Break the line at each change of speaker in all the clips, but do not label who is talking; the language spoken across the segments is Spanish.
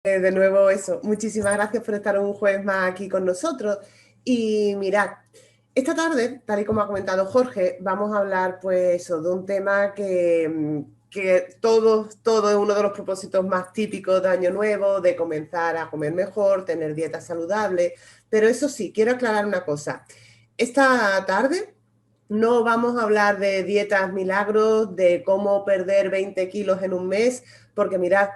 De nuevo eso, muchísimas gracias por estar un jueves más aquí con nosotros. Y mirad, esta tarde, tal y como ha comentado Jorge, vamos a hablar pues de un tema que todo es uno de los propósitos más típicos de Año Nuevo, de comenzar a comer mejor, tener dieta saludable. Pero eso sí, quiero aclarar una cosa. Esta tarde no vamos a hablar de dietas milagros, de cómo perder 20 kilos en un mes, porque mirad,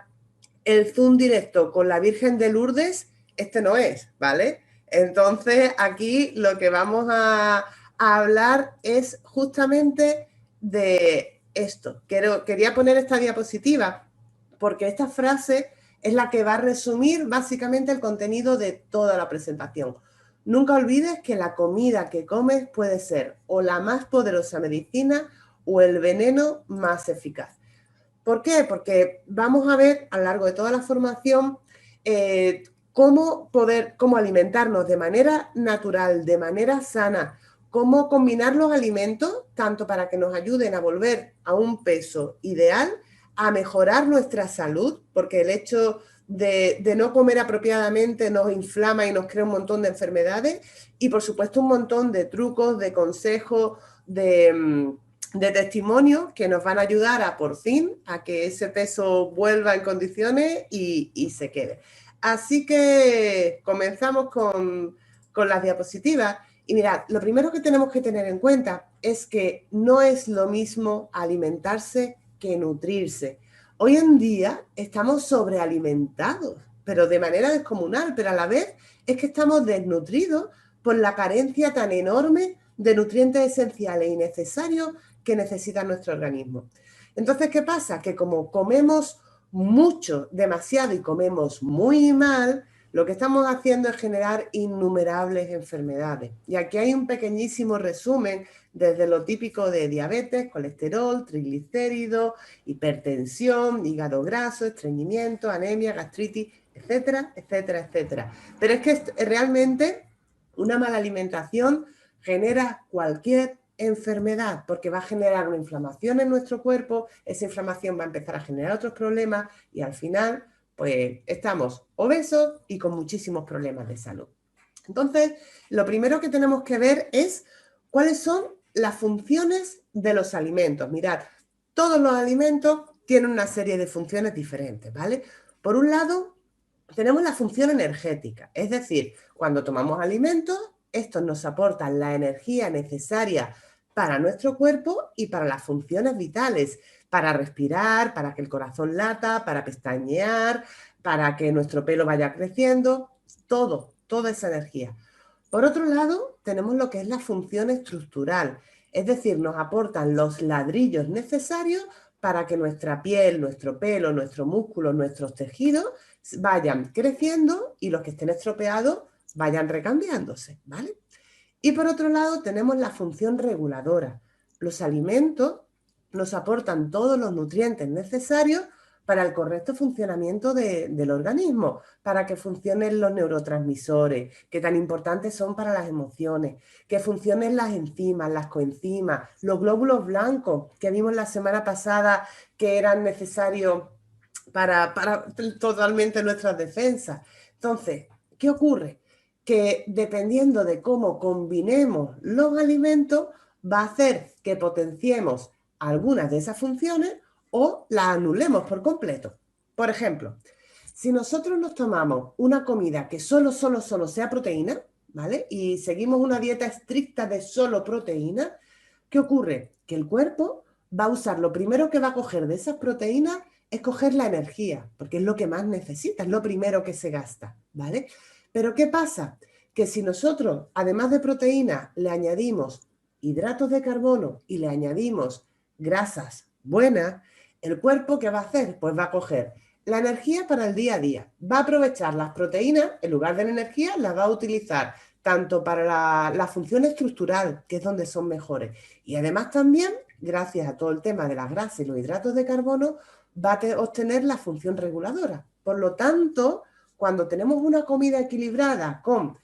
el Zoom directo con la Virgen de Lourdes, este no es, ¿vale? Entonces, aquí lo que vamos a hablar es justamente de esto. Quería poner esta diapositiva porque esta frase es la que va a resumir básicamente el contenido de toda la presentación. Nunca olvides que la comida que comes puede ser o la más poderosa medicina o el veneno más eficaz. ¿Por qué? Porque vamos a ver a lo largo de toda la formación cómo alimentarnos de manera natural, de manera sana, cómo combinar los alimentos, tanto para que nos ayuden a volver a un peso ideal, a mejorar nuestra salud, porque el hecho de no comer apropiadamente nos inflama y nos crea un montón de enfermedades, y por supuesto un montón de trucos, de consejos, de testimonios que nos van a ayudar a por fin a que ese peso vuelva en condiciones y se quede. Así que comenzamos con las diapositivas. Y mirad, lo primero que tenemos que tener en cuenta es que no es lo mismo alimentarse que nutrirse. Hoy en día estamos sobrealimentados, pero de manera descomunal, pero a la vez es que estamos desnutridos por la carencia tan enorme de nutrientes esenciales y necesarios que necesita nuestro organismo. Entonces, ¿qué pasa? Que como comemos mucho, demasiado y comemos muy mal, lo que estamos haciendo es generar innumerables enfermedades. Y aquí hay un pequeñísimo resumen desde lo típico de diabetes, colesterol, triglicéridos, hipertensión, hígado graso, estreñimiento, anemia, gastritis, etcétera, etcétera, etcétera. Pero es que realmente una mala alimentación genera cualquier enfermedad, porque va a generar una inflamación en nuestro cuerpo, esa inflamación va a empezar a generar otros problemas y al final pues estamos obesos y con muchísimos problemas de salud. Entonces, lo primero que tenemos que ver es cuáles son las funciones de los alimentos. Mirad, todos los alimentos tienen una serie de funciones diferentes, ¿vale? Por un lado, tenemos la función energética, es decir, cuando tomamos alimentos, estos nos aportan la energía necesaria para nuestro cuerpo y para las funciones vitales, para respirar, para que el corazón lata, para pestañear, para que nuestro pelo vaya creciendo, toda esa energía. Por otro lado, tenemos lo que es la función estructural, es decir, nos aportan los ladrillos necesarios para que nuestra piel, nuestro pelo, nuestro músculo, nuestros tejidos vayan creciendo y los que estén estropeados vayan recambiándose, ¿vale? Y por otro lado tenemos la función reguladora. Los alimentos nos aportan todos los nutrientes necesarios para el correcto funcionamiento del organismo, para que funcionen los neurotransmisores, que tan importantes son para las emociones, que funcionen las enzimas, las coenzimas, los glóbulos blancos que vimos la semana pasada que eran necesarios para totalmente nuestras defensas. Entonces, ¿qué ocurre? Que dependiendo de cómo combinemos los alimentos, va a hacer que potenciemos algunas de esas funciones o las anulemos por completo. Por ejemplo, si nosotros nos tomamos una comida que solo sea proteína, ¿vale? Y seguimos una dieta estricta de solo proteína, ¿qué ocurre? Que el cuerpo va a usar, lo primero que va a coger de esas proteínas es coger la energía, porque es lo que más necesita, es lo primero que se gasta, ¿vale? Pero ¿qué pasa? Que si nosotros, además de proteína, le añadimos hidratos de carbono y le añadimos grasas buenas, el cuerpo, ¿qué va a hacer? Pues va a coger la energía para el día a día, va a aprovechar las proteínas, en lugar de la energía, las va a utilizar tanto para la función estructural, que es donde son mejores, y además también, gracias a todo el tema de las grasas y los hidratos de carbono, va a obtener la función reguladora. Por lo tanto, cuando tenemos una comida equilibrada con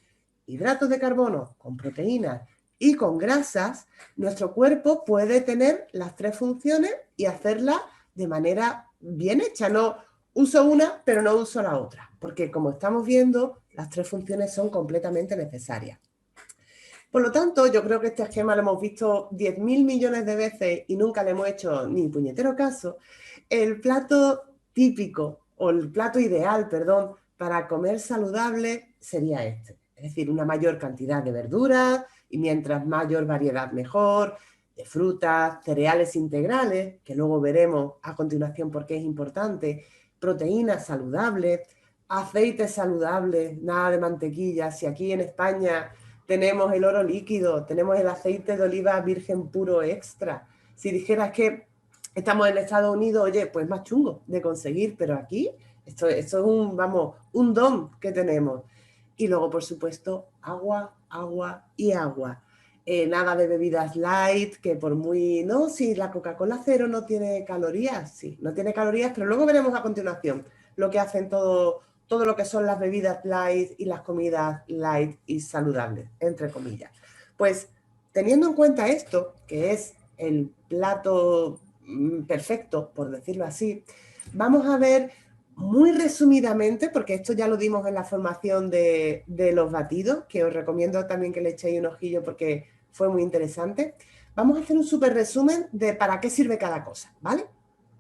hidratos de carbono, con proteínas y con grasas, nuestro cuerpo puede tener las tres funciones y hacerlas de manera bien hecha. No uso una, pero no uso la otra. porque como estamos viendo, las tres funciones son completamente necesarias. Por lo tanto, yo creo que este esquema lo hemos visto 10.000 millones de veces y nunca le hemos hecho ni puñetero caso. El plato típico, o el plato ideal, perdón, para comer saludable sería este. Es decir, una mayor cantidad de verduras y mientras mayor variedad mejor, de frutas, cereales integrales, que luego veremos a continuación por qué es importante, proteínas saludables, aceites saludables, nada de mantequilla. Si aquí en España tenemos el oro líquido, tenemos el aceite de oliva virgen puro extra. Si dijeras que estamos en Estados Unidos, oye, pues más chungo de conseguir, pero aquí esto es un, vamos, un don que tenemos. Y luego, por supuesto, agua, agua y agua. Nada de bebidas light, que por muy... No, si la Coca-Cola cero no tiene calorías, sí, no tiene calorías, pero luego veremos a continuación lo que hacen todo lo que son las bebidas light y las comidas light y saludables, entre comillas. Pues teniendo en cuenta esto, que es el plato perfecto, por decirlo así, vamos a ver muy resumidamente, porque esto ya lo dimos en la formación de los batidos, que os recomiendo también que le echéis un ojillo porque fue muy interesante. Vamos a hacer un súper resumen de para qué sirve cada cosa, ¿vale?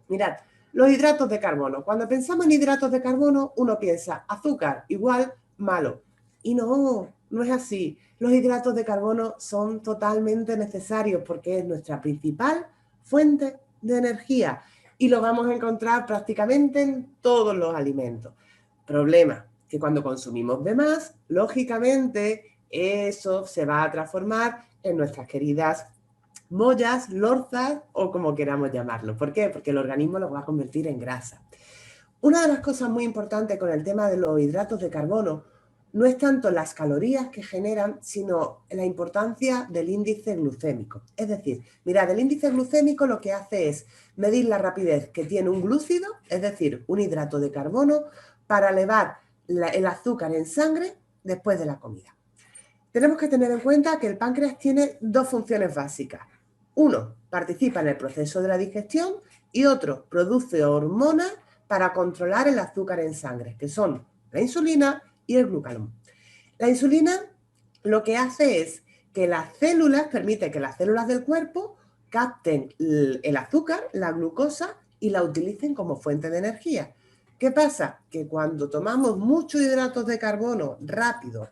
Mirad, los hidratos de carbono. Cuando pensamos en hidratos de carbono, uno piensa azúcar igual malo. Y no, no es así. Los hidratos de carbono son totalmente necesarios porque es nuestra principal fuente de energía y lo vamos a encontrar prácticamente en todos los alimentos. Problema, que cuando consumimos de más, lógicamente eso se va a transformar en nuestras queridas mollas, lorzas o como queramos llamarlo. ¿Por qué? Porque el organismo lo va a convertir en grasa. Una de las cosas muy importantes con el tema de los hidratos de carbono no es tanto las calorías que generan, sino la importancia del índice glucémico. Es decir, mirad, el índice glucémico lo que hace es medir la rapidez que tiene un glúcido, es decir, un hidrato de carbono, para elevar el azúcar en sangre después de la comida. Tenemos que tener en cuenta que el páncreas tiene dos funciones básicas. Uno, participa en el proceso de la digestión y otro, produce hormonas para controlar el azúcar en sangre, que son la insulina y el glucagón. La insulina lo que hace es que las células, permite que las células del cuerpo capten el azúcar, la glucosa, y la utilicen como fuente de energía. ¿Qué pasa? Que cuando tomamos muchos hidratos de carbono rápido,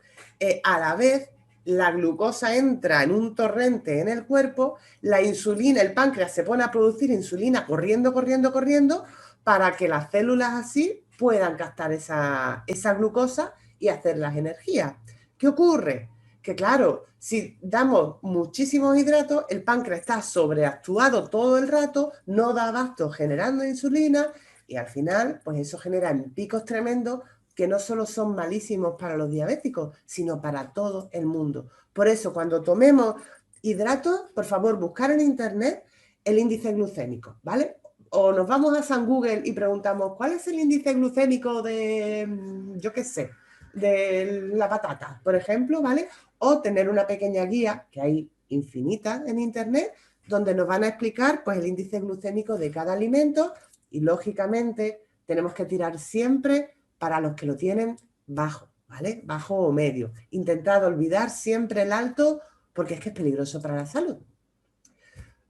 a la vez la glucosa entra en un torrente en el cuerpo, la insulina, el páncreas se pone a producir insulina corriendo, corriendo, corriendo, para que las células así puedan captar esa glucosa y hacer las energías. ¿Qué ocurre? Que claro, si damos muchísimos hidratos, el páncreas está sobreactuado todo el rato, no da abasto generando insulina y al final, pues eso genera picos tremendos que no solo son malísimos para los diabéticos, sino para todo el mundo. Por eso, cuando tomemos hidratos, por favor, buscar en internet el índice glucémico, ¿vale? O nos vamos a San Google y preguntamos, ¿cuál es el índice glucémico de, yo qué sé, de la patata, por ejemplo, ¿vale? O tener una pequeña guía, que hay infinitas en internet, donde nos van a explicar pues, el índice glucémico de cada alimento y, lógicamente, tenemos que tirar siempre para los que lo tienen bajo, ¿vale? Bajo o medio. Intentad olvidar siempre el alto porque es que es peligroso para la salud.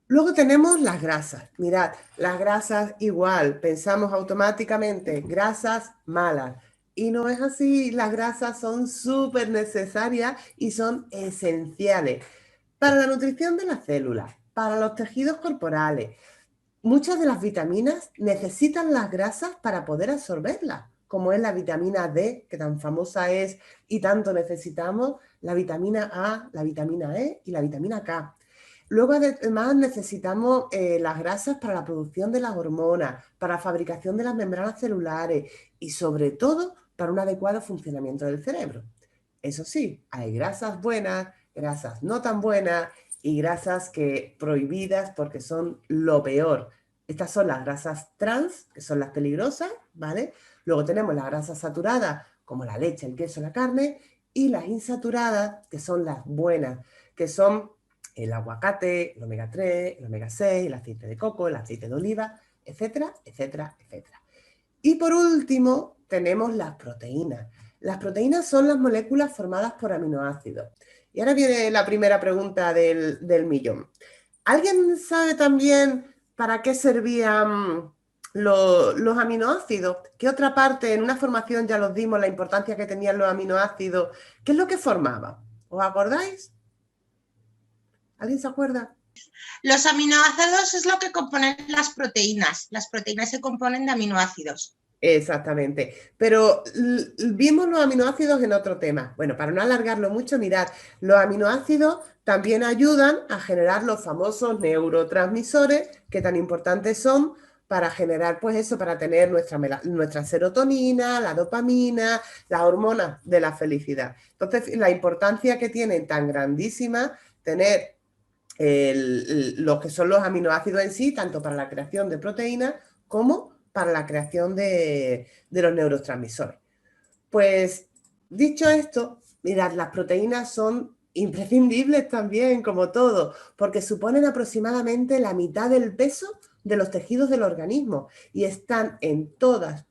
Luego tenemos las grasas. Mirad, las grasas igual, pensamos automáticamente, grasas malas. Y no es así, las grasas son súper necesarias y son esenciales para la nutrición de las células, para los tejidos corporales. Muchas de las vitaminas necesitan las grasas para poder absorberlas, como es la vitamina D, que tan famosa es y tanto necesitamos, la vitamina A, la vitamina E y la vitamina K. Luego además necesitamos las grasas para la producción de las hormonas, para la fabricación de las membranas celulares y sobre todo para un adecuado funcionamiento del cerebro. Eso sí, hay grasas buenas, grasas no tan buenas y grasas que prohibidas porque son lo peor. Estas son las grasas trans, que son las peligrosas, ¿vale? Luego tenemos las grasas saturadas, como la leche, el queso, la carne, y las insaturadas, que son las buenas, que son el aguacate, el omega 3, el omega 6, el aceite de coco, el aceite de oliva, etcétera, etcétera, etcétera. Y por último, tenemos las proteínas. Las proteínas son las moléculas formadas por aminoácidos. Y ahora viene la primera pregunta del millón. ¿Alguien sabe también para qué servían los aminoácidos? ¿Qué otra parte? En una formación ya los dimos, la importancia que tenían los aminoácidos. ¿Qué es lo que formaban? ¿Os acordáis? ¿Alguien se acuerda?
Los aminoácidos es lo que componen las proteínas. Las proteínas se componen de aminoácidos.
Exactamente, pero vimos los aminoácidos en otro tema. Bueno, para no alargarlo mucho, mirad, los aminoácidos también ayudan a generar los famosos neurotransmisores que tan importantes son para generar, pues eso, para tener nuestra serotonina, la dopamina, las hormonas de la felicidad. Entonces, la importancia que tienen tan grandísima tener lo que son los aminoácidos en sí, tanto para la creación de proteínas como para la creación de los neurotransmisores. Pues, dicho esto, mirad, las proteínas son imprescindibles también, como todo, porque suponen aproximadamente la mitad del peso de los tejidos del organismo y están en todas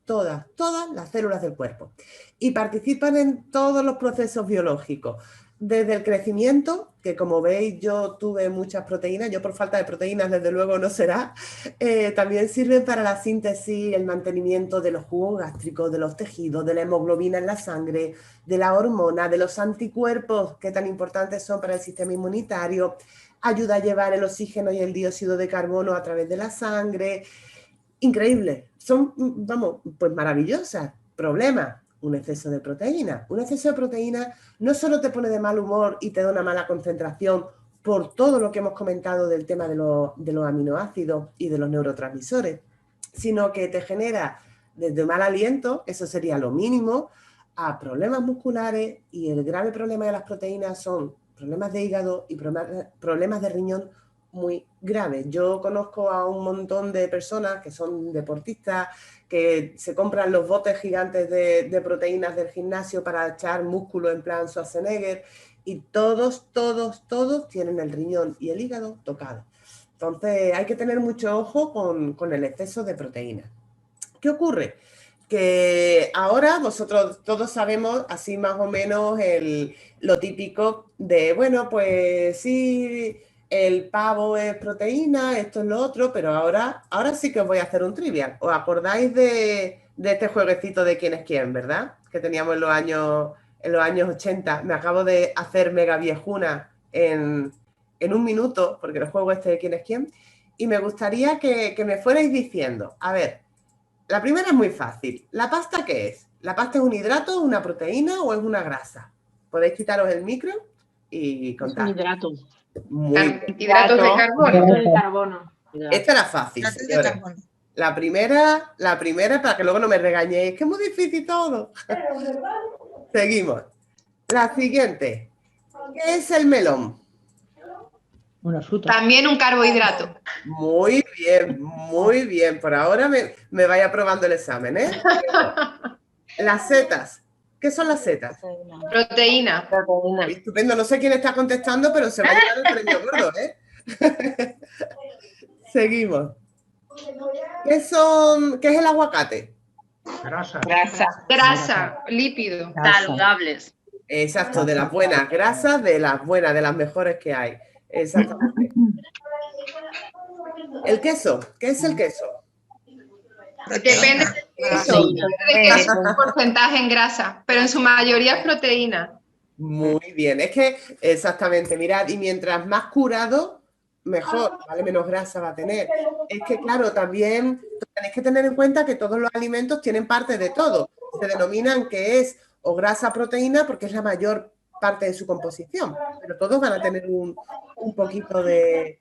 las células del cuerpo y participan en todos los procesos biológicos. Desde el crecimiento, que como veis yo tuve muchas proteínas, yo por falta de proteínas desde luego no será, también sirven para la síntesis, el mantenimiento de los jugos gástricos, de los tejidos, de la hemoglobina en la sangre, de la hormona, de los anticuerpos que tan importantes son para el sistema inmunitario, ayuda a llevar el oxígeno y el dióxido de carbono a través de la sangre. Increíble, son, vamos, pues maravillosas. Problema, un exceso de proteína. Un exceso de proteína no solo te pone de mal humor y te da una mala concentración por todo lo que hemos comentado del tema de los aminoácidos y de los neurotransmisores, sino que te genera desde mal aliento, eso sería lo mínimo, a problemas musculares, y el grave problema de las proteínas son problemas de hígado y problemas de riñón muy graves. Yo conozco a un montón de personas que son deportistas, que se compran los botes gigantes de proteínas del gimnasio para echar músculo en plan Schwarzenegger, y todos tienen el riñón y el hígado tocados. Entonces hay que tener mucho ojo con el exceso de proteínas. ¿Qué ocurre? Que ahora vosotros todos sabemos así más o menos lo típico de, bueno, pues sí, el pavo es proteína, esto es lo otro, pero ahora sí que os voy a hacer un trivial. ¿Os acordáis de este jueguecito de quién es quién, verdad? Que teníamos en los años 80. Me acabo de hacer mega viejuna en un minuto, porque el juego este de quién es quién, y me gustaría que me fuerais diciendo, a ver, la primera es muy fácil. ¿La pasta qué es? ¿La pasta es un hidrato, una proteína o es una grasa? Podéis quitaros el micro y contar.
Es un hidrato.
Muy bien.
Hidratos de carbono.
Hidratos de carbono.
Esta era fácil, señores. La primera, para que luego no me regañéis, que es muy difícil todo. Seguimos. La siguiente. ¿Qué es el melón?
Una fruta.
También un carbohidrato.
Muy bien, muy bien. Por ahora me vaya aprobando el examen, ¿eh? Las setas. ¿Qué son las setas?
Proteína.
Estupendo. No sé quién está contestando, pero se va a llevar el premio gordo, ¿eh? Seguimos. ¿Qué es el aguacate?
Grasa. Lípido.
Saludables.
Exacto, de las buenas grasas, de las mejores que hay. Exactamente. ¿El queso? ¿Qué es el queso?
Depende del queso. El queso es un porcentaje en grasa, pero en su mayoría es proteína.
Muy bien. Es que, exactamente, mirad, y mientras más curado, mejor, ¿vale? Menos grasa va a tener. Es que, claro, también tenéis que tener en cuenta que todos los alimentos tienen parte de todo. Se denominan que es o grasa proteína porque es la mayor parte de su composición, pero todos van a tener un poquito de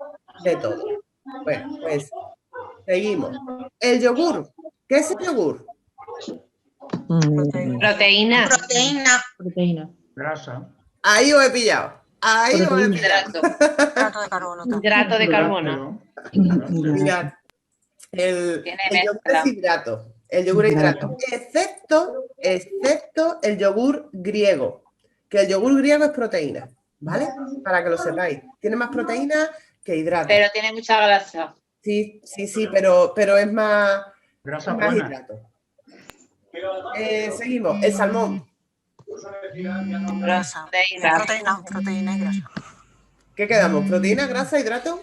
todo. Bueno, pues seguimos. El yogur. ¿Qué es el yogur?
Proteína.
Proteína.
Grasa.
Ahí os he pillado. Ahí os he pillado.
Hidrato de carbono.
Hidrato de carbono.
Mirad, el yogur es hidrato. El yogur es hidrato. Excepto el yogur griego. Que el yogur griego es proteína, ¿vale? Para que lo sepáis. Tiene más proteína que hidrato.
Pero tiene mucha grasa.
Sí, pero es más
Grasa
más
buena.
hidrato. Seguimos. El salmón.
Grasa. Proteína y grasa.
¿Qué quedamos? ¿Proteína, grasa, hidrato?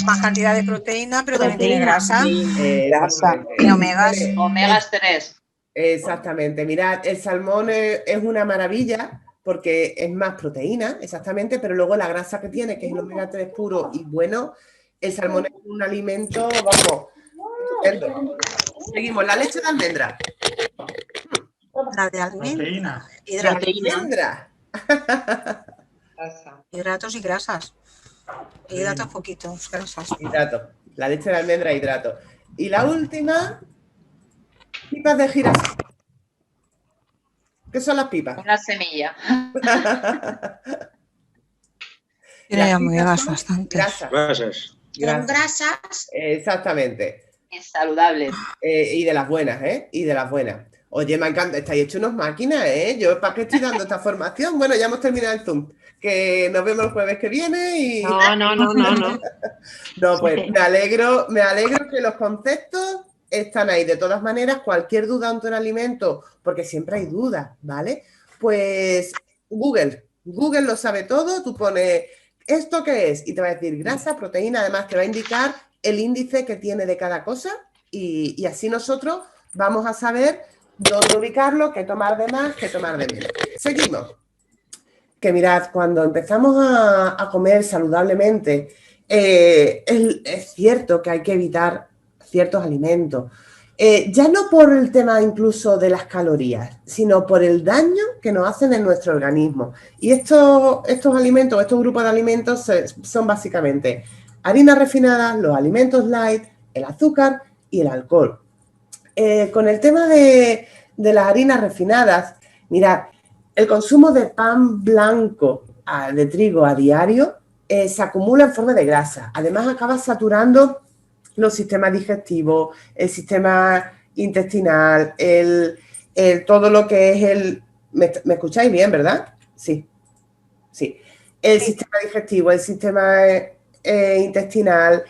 Más cantidad de proteína, pero también tiene grasa.
Exactamente.
Y omegas.
Omegas 3.
Exactamente. Mirad, el salmón es una maravilla porque es más proteína, exactamente, pero luego la grasa que tiene, que es el omega 3 puro y bueno, el salmón es un alimento, vamos, estupendo. Seguimos, la leche de almendra.
La de almendra.
Almendra.
Hidratos y grasas. Hidratos poquitos, grasas.
Hidrato. La leche de almendra, hidrato. Y la última, pipas de girasol. ¿Qué son las pipas?
Una semilla.
Tiene omegas bastantes.
Grasas.
Son grasas.
Exactamente.
Y saludables.
Y de las buenas, ¿eh? Y de las buenas. Oye, me encanta, estáis hechos unos máquinas, ¿eh? Yo, ¿para qué estoy dando esta formación? Bueno, ya hemos terminado el Zoom. Que nos vemos el jueves que viene y...
No.
No, pues me alegro que los conceptos están ahí. De todas maneras, cualquier duda ante un alimento, porque siempre hay dudas, ¿vale? Pues Google lo sabe todo. Tú pones, ¿esto qué es? Y te va a decir grasa, proteína, además te va a indicar el índice que tiene de cada cosa y así nosotros vamos a saber dónde ubicarlo, qué tomar de más, qué tomar de menos. Seguimos. Que mirad, cuando empezamos a comer saludablemente, es cierto que hay que evitar ciertos alimentos. Ya no por el tema incluso de las calorías, sino por el daño que nos hacen en nuestro organismo. Y estos alimentos, estos grupos de alimentos son básicamente harinas refinadas, los alimentos light, el azúcar y el alcohol. Con el tema de las harinas refinadas, mirad, el consumo de pan blanco de trigo a diario se acumula en forma de grasa. Además, acaba saturando los sistemas digestivos, el sistema intestinal, todo lo que es el... ¿Me escucháis bien, verdad? Sí. El sistema digestivo, el sistema intestinal,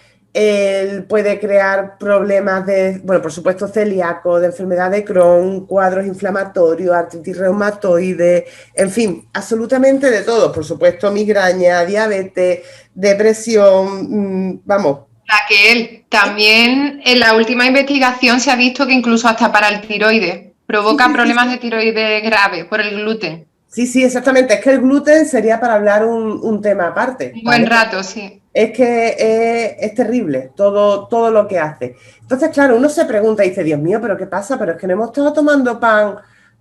puede crear problemas de, bueno, por supuesto, celíaco, de enfermedad de Crohn, cuadros inflamatorios, artritis reumatoide, en fin, absolutamente de todo. Por supuesto, migraña, diabetes, depresión, vamos.
Raquel, también en la última investigación se ha visto que incluso hasta para el tiroides provoca problemas de tiroides graves por el gluten.
Sí, exactamente. Es que el gluten sería para hablar un tema aparte.
Un buen rato, sí.
Es que es terrible todo lo que hace. Entonces, claro, uno se pregunta y dice, Dios mío, ¿pero qué pasa? Pero es que no hemos estado tomando pan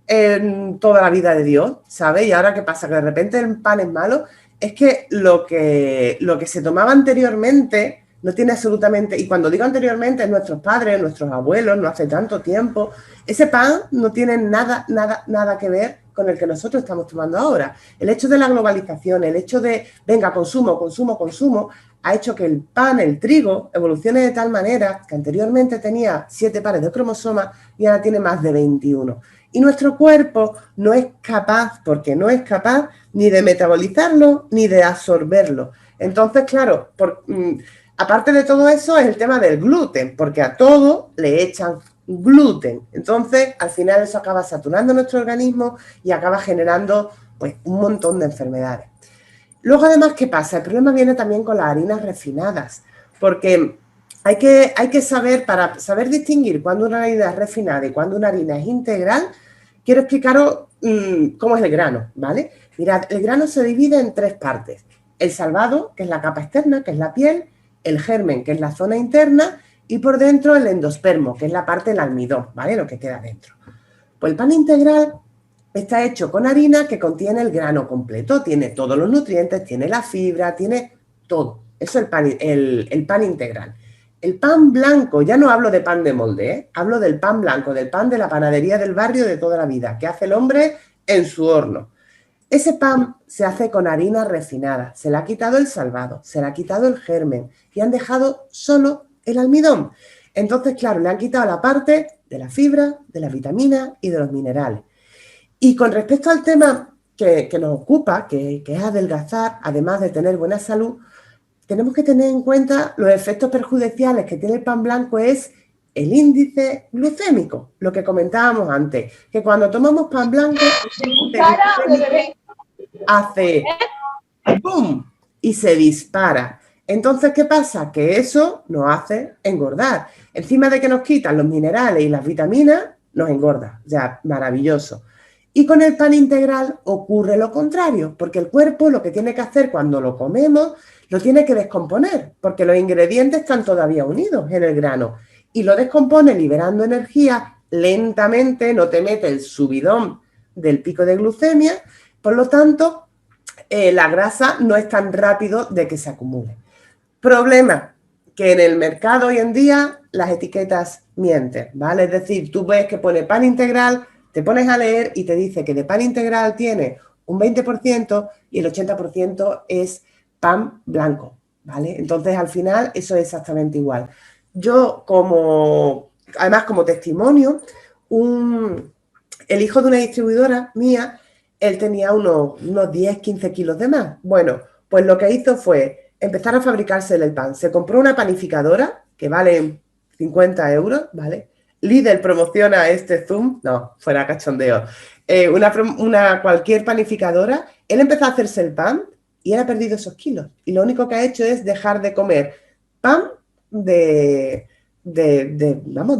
en toda la vida de Dios, ¿sabes? Y ahora, ¿qué pasa? Que de repente el pan es malo. Es que lo que se tomaba anteriormente no tiene absolutamente... Y cuando digo anteriormente, es nuestros padres, nuestros abuelos, no hace tanto tiempo. Ese pan no tiene nada que ver con el que nosotros estamos tomando ahora. El hecho de la globalización, el hecho de, venga, consumo, ha hecho que el pan, el trigo, evolucione de tal manera que anteriormente tenía 7 pares de cromosomas y ahora tiene más de 21. Y nuestro cuerpo no es capaz, porque no es capaz ni de metabolizarlo ni de absorberlo. Entonces, claro, aparte de todo eso es el tema del gluten, porque a todo le echan gluten. Entonces, al final eso acaba saturando nuestro organismo y acaba generando pues un montón de enfermedades. Luego, además, ¿qué pasa? El problema viene también con las harinas refinadas, porque hay que saber, para saber distinguir cuándo una harina es refinada y cuándo una harina es integral, quiero explicaros cómo es el grano, ¿vale? Mirad, el grano se divide en 3 partes. El salvado, que es la capa externa, que es la piel, el germen, que es la zona interna, y por dentro el endospermo, que es la parte del almidón, ¿vale? Lo que queda dentro. Pues el pan integral está hecho con harina que contiene el grano completo, tiene todos los nutrientes, tiene la fibra, tiene todo. Eso es el pan integral. El pan blanco, ya no hablo de pan de molde, hablo del pan blanco, del pan de la panadería del barrio de toda la vida, que hace el hombre en su horno. Ese pan se hace con harina refinada, se le ha quitado el salvado, se le ha quitado el germen y han dejado solo el almidón. Entonces, claro, le han quitado la parte de la fibra, de las vitaminas y de los minerales. Y con respecto al tema que nos ocupa, que es adelgazar, además de tener buena salud, tenemos que tener en cuenta los efectos perjudiciales que tiene el pan blanco, es el índice glucémico, lo que comentábamos antes, que cuando tomamos pan blanco, el índice glucémico hace ¡boom! Y se dispara. Entonces, ¿qué pasa? Que eso nos hace engordar. Encima de que nos quitan los minerales y las vitaminas, nos engorda. Ya, maravilloso. Y con el pan integral ocurre lo contrario, porque el cuerpo lo que tiene que hacer cuando lo comemos, lo tiene que descomponer, porque los ingredientes están todavía unidos en el grano. Y lo descompone liberando energía lentamente, no te mete el subidón del pico de glucemia, por lo tanto, la grasa no es tan rápido de que se acumule. Problema, que en el mercado hoy en día las etiquetas mienten, ¿vale? Es decir, tú ves que pone pan integral, te pones a leer y te dice que de pan integral tiene un 20% y el 80% es pan blanco, ¿vale? Entonces, al final, eso es exactamente igual. Yo, además como testimonio, el hijo de una distribuidora mía, él tenía unos 10, 15 kilos de más. Bueno, pues lo que hizo fue empezar a fabricarse el pan. Se compró una panificadora que vale 50 euros, ¿vale? Lidl promociona este Zoom, no, fuera cachondeo. Cualquier panificadora, él empezó a hacerse el pan y él ha perdido esos kilos. Y lo único que ha hecho es dejar de comer pan de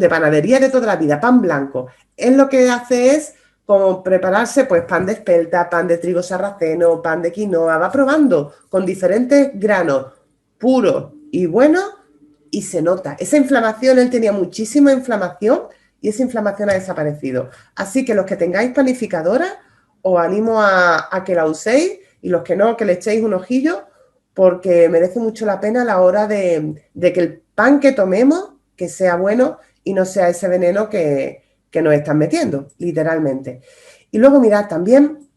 panadería de toda la vida, pan blanco. Él lo que hace es como prepararse pues pan de espelta, pan de trigo sarraceno, pan de quinoa, va probando con diferentes granos puros y buenos y se nota. Esa inflamación, él tenía muchísima inflamación y esa inflamación ha desaparecido. Así que los que tengáis panificadoras, os animo a que la uséis y los que no, que le echéis un ojillo porque merece mucho la pena a la hora de que el pan que tomemos, que sea bueno y no sea ese veneno que nos están metiendo, literalmente. Y luego, mirad, también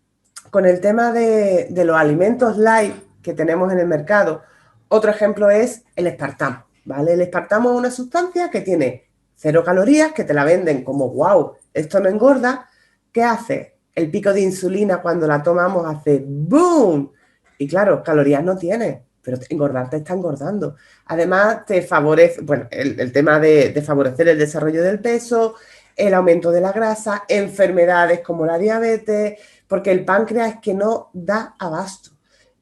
con el tema de los alimentos light que tenemos en el mercado, otro ejemplo es el espartamo, ¿vale? El espartamo es una sustancia que tiene 0 calorías, que te la venden como, wow, esto no engorda. ¿Qué hace? El pico de insulina cuando la tomamos hace ¡boom! Y claro, calorías no tiene, pero engordar te está engordando. Además, te favorece, bueno, el tema de favorecer el desarrollo del peso, el aumento de la grasa, enfermedades como la diabetes, porque el páncreas es que no da abasto.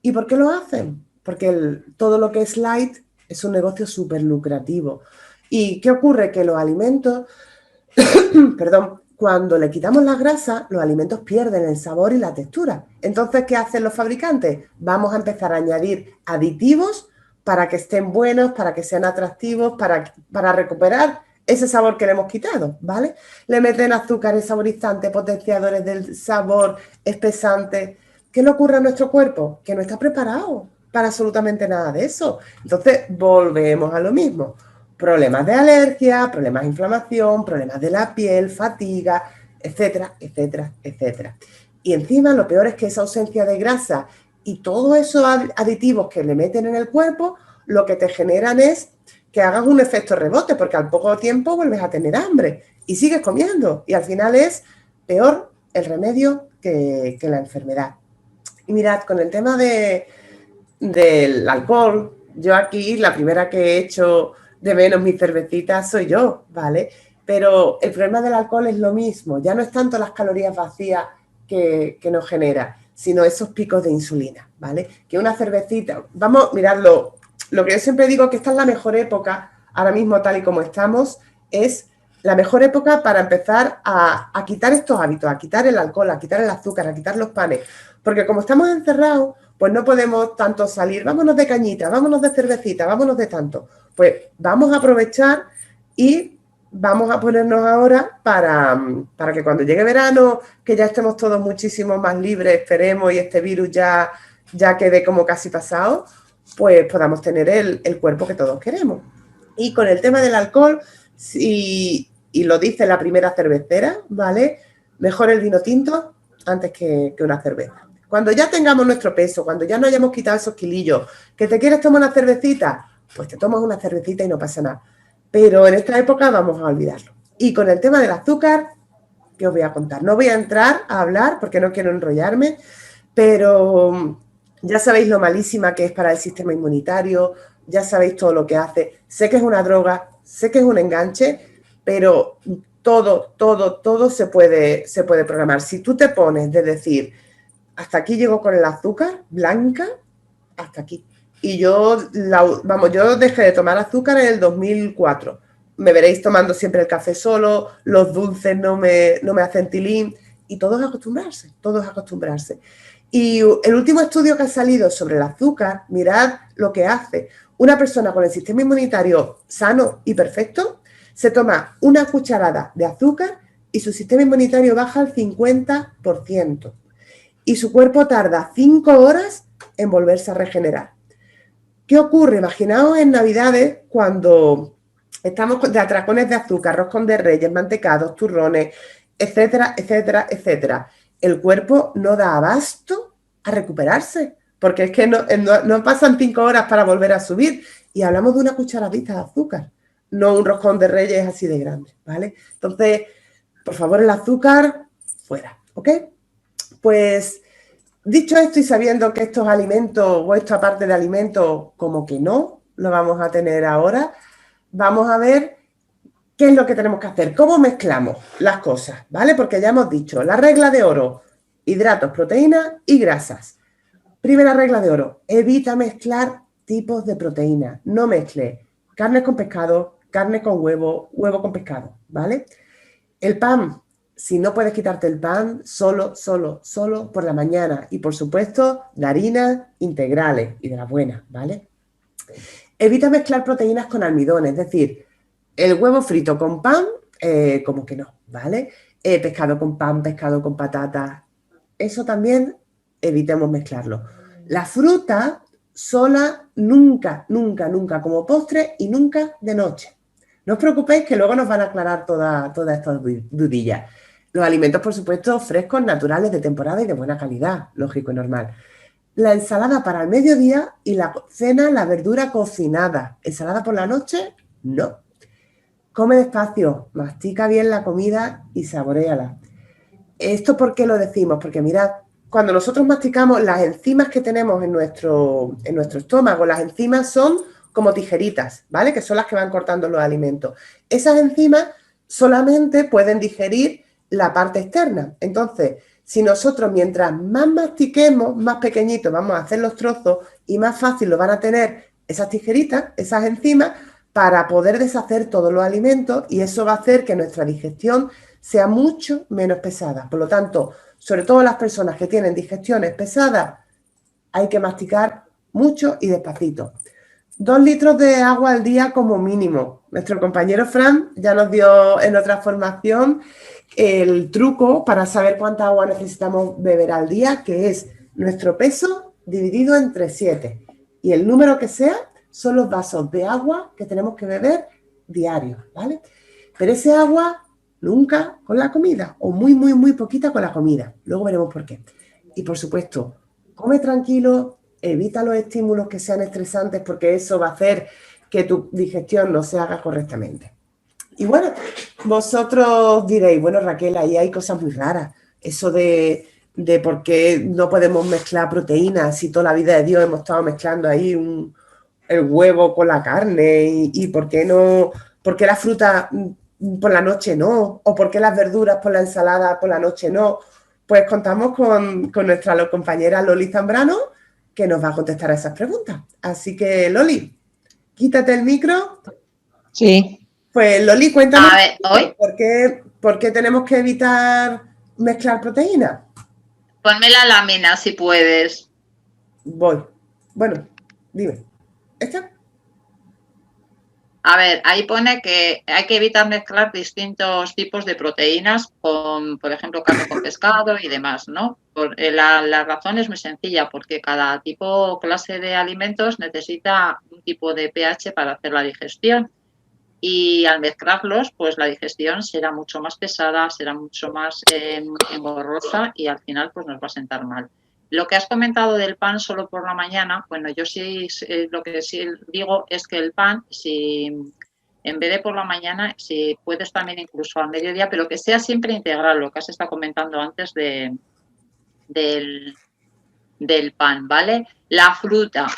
¿Y por qué lo hacen? Porque todo lo que es light es un negocio súper lucrativo. ¿Y qué ocurre? Que los alimentos, perdón, cuando le quitamos la grasa, los alimentos pierden el sabor y la textura. Entonces, ¿qué hacen los fabricantes? Vamos a empezar a añadir aditivos para que estén buenos, para que sean atractivos, para recuperar ese sabor que le hemos quitado, ¿vale? Le meten azúcares, saborizantes, potenciadores del sabor, espesantes. ¿Qué le ocurre a nuestro cuerpo? Que no está preparado para absolutamente nada de eso. Entonces, volvemos a lo mismo. Problemas de alergia, problemas de inflamación, problemas de la piel, fatiga, etcétera, etcétera, etcétera. Y encima, lo peor es que esa ausencia de grasa y todos esos aditivos que le meten en el cuerpo, lo que te generan es que hagas un efecto rebote, porque al poco tiempo vuelves a tener hambre y sigues comiendo. Y al final es peor el remedio que la enfermedad. Y mirad, con el tema del alcohol, yo aquí la primera que he hecho de menos mis cervecitas soy yo, ¿vale? Pero el problema del alcohol es lo mismo. Ya no es tanto las calorías vacías que nos genera, sino esos picos de insulina, ¿vale? Que una cervecita, vamos, miradlo. Lo que yo siempre digo que esta es la mejor época, ahora mismo tal y como estamos, es la mejor época para empezar a quitar estos hábitos, a quitar el alcohol, a quitar el azúcar, a quitar los panes. Porque como estamos encerrados, pues no podemos tanto salir, vámonos de cañita, vámonos de cervecita, vámonos de tanto. Pues vamos a aprovechar y vamos a ponernos ahora para que cuando llegue verano, que ya estemos todos muchísimo más libres, esperemos, y este virus ya quede como casi pasado, pues podamos tener el cuerpo que todos queremos. Y con el tema del alcohol, y lo dice la primera cervecera, ¿vale? Mejor el vino tinto antes que una cerveza. Cuando ya tengamos nuestro peso, cuando ya nos hayamos quitado esos kilillos, que te quieres tomar una cervecita, pues te tomas una cervecita y no pasa nada. Pero en esta época vamos a olvidarlo. Y con el tema del azúcar, ¿qué os voy a contar? No voy a entrar a hablar porque no quiero enrollarme, pero ya sabéis lo malísima que es para el sistema inmunitario, ya sabéis todo lo que hace. Sé que es una droga, sé que es un enganche, pero todo se puede programar. Si tú te pones de decir, hasta aquí llego con el azúcar blanca, hasta aquí. Y yo dejé de tomar azúcar en el 2004. Me veréis tomando siempre el café solo, los dulces no me hacen tilín, y todo es acostumbrarse. Y el último estudio que ha salido sobre el azúcar, mirad lo que hace. Una persona con el sistema inmunitario sano y perfecto se toma una cucharada de azúcar y su sistema inmunitario baja al 50%. Y su cuerpo tarda 5 horas en volverse a regenerar. ¿Qué ocurre? Imaginaos en Navidades cuando estamos de atracones de azúcar, roscón de reyes, mantecados, turrones, etcétera, etcétera, etcétera. El cuerpo no da abasto a recuperarse, porque es que no pasan 5 horas para volver a subir. Y hablamos de una cucharadita de azúcar, no un roscón de reyes así de grande, ¿vale? Entonces, por favor, el azúcar, fuera, ¿ok? Pues, dicho esto y sabiendo que estos alimentos, o esto aparte de alimentos, como que no lo vamos a tener ahora, vamos a ver qué es lo que tenemos que hacer, cómo mezclamos las cosas, ¿vale? Porque ya hemos dicho, la regla de oro, hidratos, proteínas y grasas. Primera regla de oro, evita mezclar tipos de proteínas. No mezcle carne con pescado, carne con huevo, huevo con pescado, ¿vale? El pan, si no puedes quitarte el pan, solo por la mañana. Y por supuesto, de harinas integrales y de las buenas, ¿vale? Evita mezclar proteínas con almidón, es decir, el huevo frito con pan, como que no, ¿vale? Pescado con pan, pescado con patatas, eso también evitemos mezclarlo. La fruta sola nunca como postre y nunca de noche. No os preocupéis que luego nos van a aclarar todas estas dudillas. Los alimentos, por supuesto, frescos, naturales, de temporada y de buena calidad, lógico y normal. La ensalada para el mediodía y la cena, la verdura cocinada. Ensalada por la noche, no. Come despacio, mastica bien la comida y saboréala. ¿Esto por qué lo decimos? Porque mirad, cuando nosotros masticamos, las enzimas que tenemos en nuestro estómago, las enzimas son como tijeritas, ¿vale? Que son las que van cortando los alimentos. Esas enzimas solamente pueden digerir la parte externa. Entonces, si nosotros mientras más mastiquemos, más pequeñitos vamos a hacer los trozos y más fácil lo van a tener esas tijeritas, esas enzimas, para poder deshacer todos los alimentos, y eso va a hacer que nuestra digestión sea mucho menos pesada. Por lo tanto, sobre todo las personas que tienen digestiones pesadas, hay que masticar mucho y despacito. 2 litros de agua al día como mínimo. Nuestro compañero Fran ya nos dio en otra formación el truco para saber cuánta agua necesitamos beber al día, que es nuestro peso dividido entre 7. Y el número que sea son los vasos de agua que tenemos que beber diarios, ¿vale? Pero ese agua nunca con la comida, o muy poquita con la comida. Luego veremos por qué. Y por supuesto, come tranquilo, evita los estímulos que sean estresantes, porque eso va a hacer que tu digestión no se haga correctamente. Y bueno, vosotros diréis, bueno, Raquel, ahí hay cosas muy raras. Eso de por qué no podemos mezclar proteínas, si toda la vida de Dios hemos estado mezclando ahí el huevo con la carne, y por qué la fruta por la noche no, o por qué las verduras por la ensalada por la noche no. Pues contamos con nuestra compañera Loli Zambrano, que nos va a contestar a esas preguntas. Así que, Loli, quítate el micro.
Sí.
Pues, Loli, cuéntanos,
A ver, ¿hoy?
¿por qué tenemos que evitar mezclar proteínas?
Ponme la lámina si puedes.
Voy. Bueno, dime. ¿Esta?
A ver, ahí pone que hay que evitar mezclar distintos tipos de proteínas con, por ejemplo, carne con pescado y demás, ¿no? La razón es muy sencilla, porque cada tipo o clase de alimentos necesita un tipo de pH para hacer la digestión. Y al mezclarlos, pues la digestión será mucho más pesada, será mucho más engorrosa, y al final pues nos va a sentar mal. Lo que has comentado del pan solo por la mañana, bueno, yo sí, lo que sí digo es que el pan, si en vez de por la mañana, si puedes también incluso al mediodía, pero que sea siempre integral, lo que has estado comentando antes del pan, ¿vale? La fruta.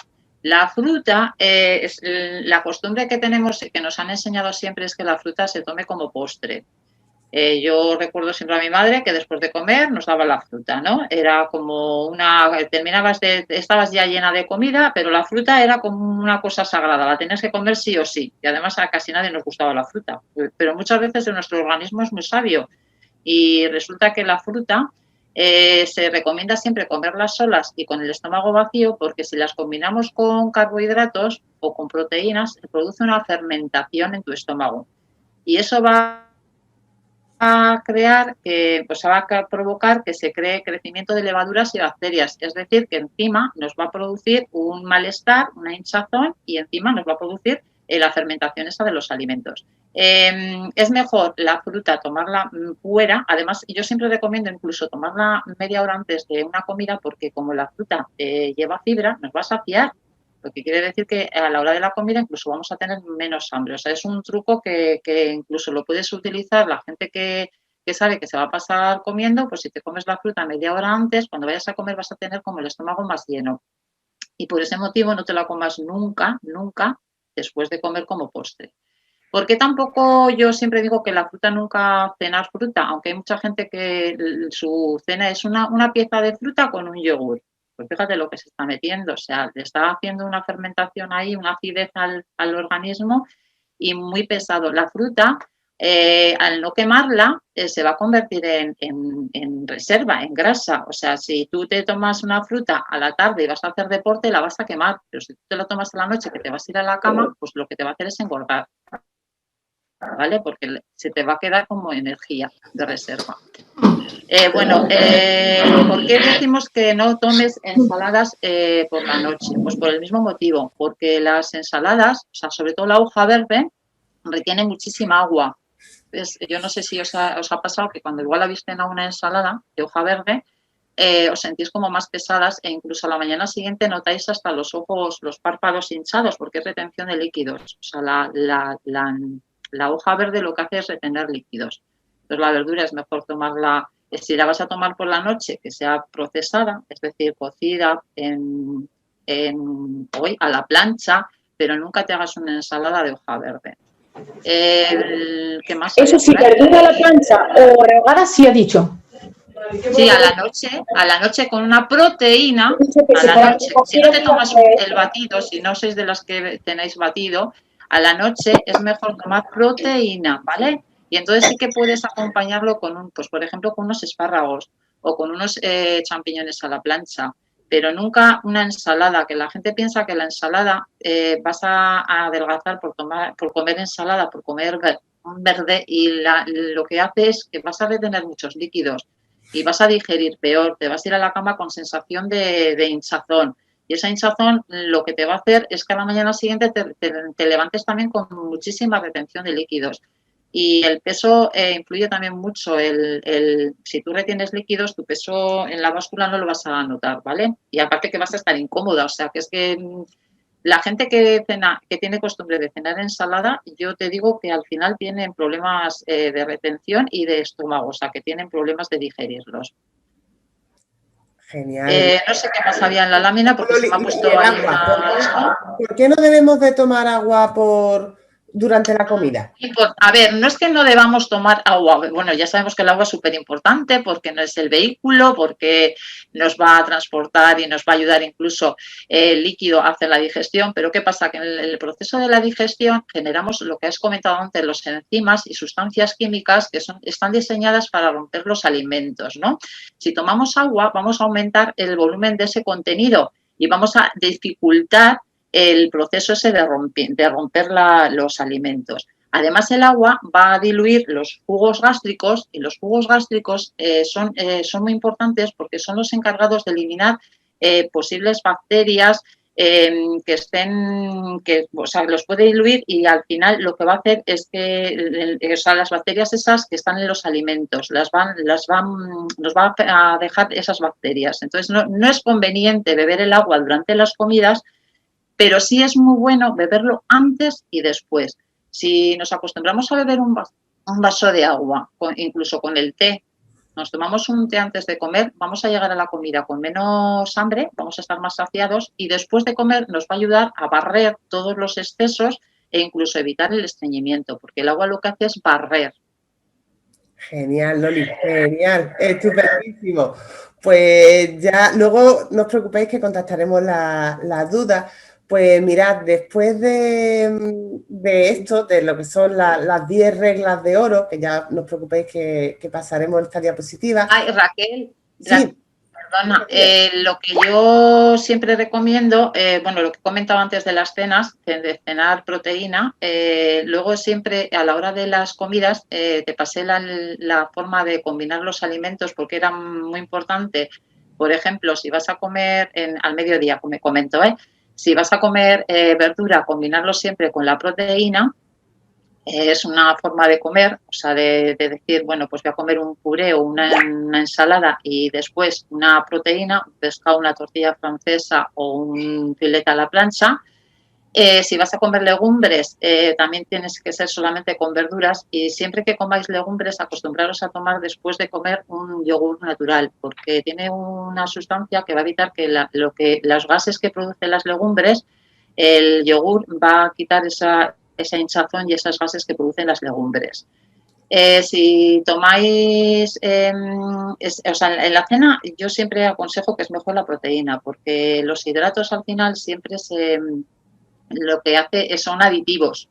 La fruta, la costumbre que tenemos y que nos han enseñado siempre es que la fruta se tome como postre. Yo recuerdo siempre a mi madre que después de comer nos daba la fruta, ¿no? Era como estabas ya llena de comida, pero la fruta era como una cosa sagrada, la tenías que comer sí o sí. Y además a casi nadie nos gustaba la fruta, pero muchas veces nuestro organismo es muy sabio y resulta que la fruta se recomienda siempre comerlas solas y con el estómago vacío, porque si las combinamos con carbohidratos o con proteínas, se produce una fermentación en tu estómago. Y eso va a crear, va a provocar que se cree crecimiento de levaduras y bacterias. Es decir, que encima nos va a producir un malestar, una hinchazón y encima nos va a producir la fermentación esa de los alimentos. Es mejor la fruta tomarla fuera. Además, yo siempre recomiendo incluso tomarla media hora antes de una comida porque como la fruta lleva fibra, nos va a saciar. Lo que quiere decir que a la hora de la comida incluso vamos a tener menos hambre. O sea, es un truco que incluso lo puedes utilizar la gente que sabe que se va a pasar comiendo, pues si te comes la fruta media hora antes, cuando vayas a comer vas a tener como el estómago más lleno. Y por ese motivo no te la comas nunca, nunca después de comer como postre. Porque tampoco yo siempre digo que la fruta nunca cenar fruta, aunque hay mucha gente que su cena es una pieza de fruta con un yogur. Pues fíjate lo que se está metiendo, o sea, le está haciendo una fermentación ahí, una acidez al organismo y muy pesado. La fruta, al no quemarla, se va a convertir en reserva, en grasa. O sea, si tú te tomas una fruta a la tarde y vas a hacer deporte, la vas a quemar. Pero si tú te la tomas a la noche que te vas a ir a la cama, pues lo que te va a hacer es engordar. ¿Vale? Porque se te va a quedar como energía de reserva. ¿Por qué decimos que no tomes ensaladas por la noche? Pues por el mismo motivo, porque las ensaladas, o sea, sobre todo la hoja verde, retiene muchísima agua. Entonces, yo no sé si os ha pasado que cuando igual habéis cenado una ensalada de hoja verde, os sentís como más pesadas e incluso a la mañana siguiente notáis hasta los ojos, los párpados hinchados, porque es retención de líquidos. O sea, la hoja verde lo que hace es retener líquidos. Entonces, la verdura es mejor tomarla, si la vas a tomar por la noche, que sea procesada, es decir, cocida hoy a la plancha, pero nunca te hagas una ensalada de hoja verde. ¿Qué más?
Eso sí, verdura a la plancha o rehogada, sí ha dicho.
Sí, a la noche con una proteína, a la noche. Si no te tomas el batido, si no sois de las que tenéis batido, a la noche es mejor tomar proteína, ¿vale? Y entonces sí que puedes acompañarlo con pues por ejemplo, con unos espárragos o con unos champiñones a la plancha, pero nunca una ensalada, que la gente piensa que la ensalada vas a adelgazar por comer ensalada, por comer verde y lo que hace es que vas a retener muchos líquidos y vas a digerir peor, te vas a ir a la cama con sensación de hinchazón. Y esa hinchazón lo que te va a hacer es que a la mañana siguiente te levantes también con muchísima retención de líquidos. Y el peso influye también mucho. Si tú retienes líquidos, tu peso en la báscula no lo vas a notar, ¿vale? Y aparte que vas a estar incómoda, o sea, que es que la gente que tiene costumbre de cenar ensalada, yo te digo que al final tienen problemas de retención y de estómago, o sea, que tienen problemas de digerirlos.
Genial.
No sé qué más había en la lámina porque se me ha puesto ahí una...
¿Por qué no debemos de tomar agua durante la comida?
A ver, no es que no debamos tomar agua. Bueno, ya sabemos que el agua es súper importante porque no es el vehículo, porque nos va a transportar y nos va a ayudar incluso el líquido a hacer la digestión. Pero ¿qué pasa? Que en el proceso de la digestión generamos lo que has comentado antes, los enzimas y sustancias químicas que están diseñadas para romper los alimentos, ¿no? Si tomamos agua, vamos a aumentar el volumen de ese contenido y vamos a dificultar el proceso ese de romper los alimentos. Además, el agua va a diluir los jugos gástricos y los jugos gástricos son muy importantes porque son los encargados de eliminar posibles bacterias los puede diluir y al final lo que va a hacer es que las bacterias esas que están en los alimentos nos va a dejar esas bacterias. Entonces, no es conveniente beber el agua durante las comidas, pero sí es muy bueno beberlo antes y después. Si nos acostumbramos a beber un vaso de agua, incluso con el té, nos tomamos un té antes de comer, vamos a llegar a la comida con menos hambre, vamos a estar más saciados y después de comer nos va a ayudar a barrer todos los excesos e incluso evitar el estreñimiento, porque el agua lo que hace es barrer.
Genial, Loli, genial, estupendísimo. Pues ya, luego no os preocupéis que contactaremos las dudas. Pues mirad, después de esto, de lo que son las 10 reglas de oro, que ya no os preocupéis que pasaremos esta diapositiva.
Ay, Raquel,
Sí.
perdona, lo que yo siempre recomiendo, bueno, lo que comentaba antes de las cenas, de cenar proteína, luego siempre a la hora de las comidas te pasé la forma de combinar los alimentos porque era muy importante. Por ejemplo, si vas a comer al mediodía, como me comentó, si vas a comer verdura, combinarlo siempre con la proteína. Es una forma de comer, o sea, de decir, bueno, pues voy a comer un puré o una ensalada y después una proteína, un pescado, una tortilla francesa o un filete a la plancha. Si vas a comer legumbres, también tienes que ser solamente con verduras y siempre que comáis legumbres, acostumbraros a tomar después de comer un yogur natural, porque tiene una sustancia que va a evitar que los gases que producen las legumbres, el yogur va a quitar esa hinchazón y esos gases que producen las legumbres. Si tomáis, o sea, en la cena yo siempre aconsejo que es mejor la proteína, porque los hidratos al final siempre lo que hace son aditivos.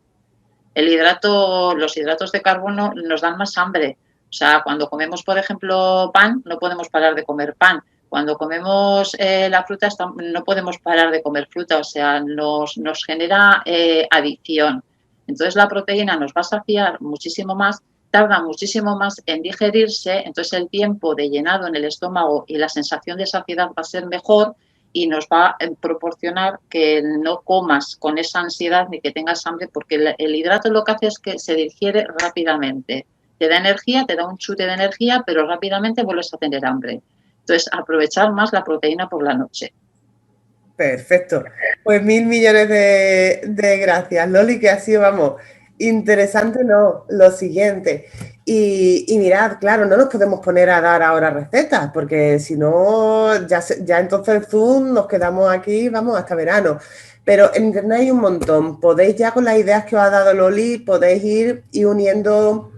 Los hidratos de carbono nos dan más hambre. O sea, cuando comemos, por ejemplo, pan, no podemos parar de comer pan. Cuando comemos la fruta, no podemos parar de comer fruta. O sea, nos genera adicción. Entonces, la proteína nos va a saciar muchísimo más, tarda muchísimo más en digerirse. Entonces, el tiempo de llenado en el estómago y la sensación de saciedad va a ser mejor y nos va a proporcionar que no comas con esa ansiedad ni que tengas hambre, porque el hidrato lo que hace es que se digiere rápidamente. Te da energía, te da un chute de energía, pero rápidamente vuelves a tener hambre. Entonces, aprovechar más la proteína por la noche.
Perfecto. Pues 1000 millones de gracias, Loli, que ha sido, vamos, interesante, no, lo siguiente. Y mirad, claro, no nos podemos poner a dar ahora recetas, porque si no, ya entonces el Zoom nos quedamos aquí, vamos, hasta verano. Pero en internet hay un montón. Podéis ya con las ideas que os ha dado Loli, podéis ir y uniendo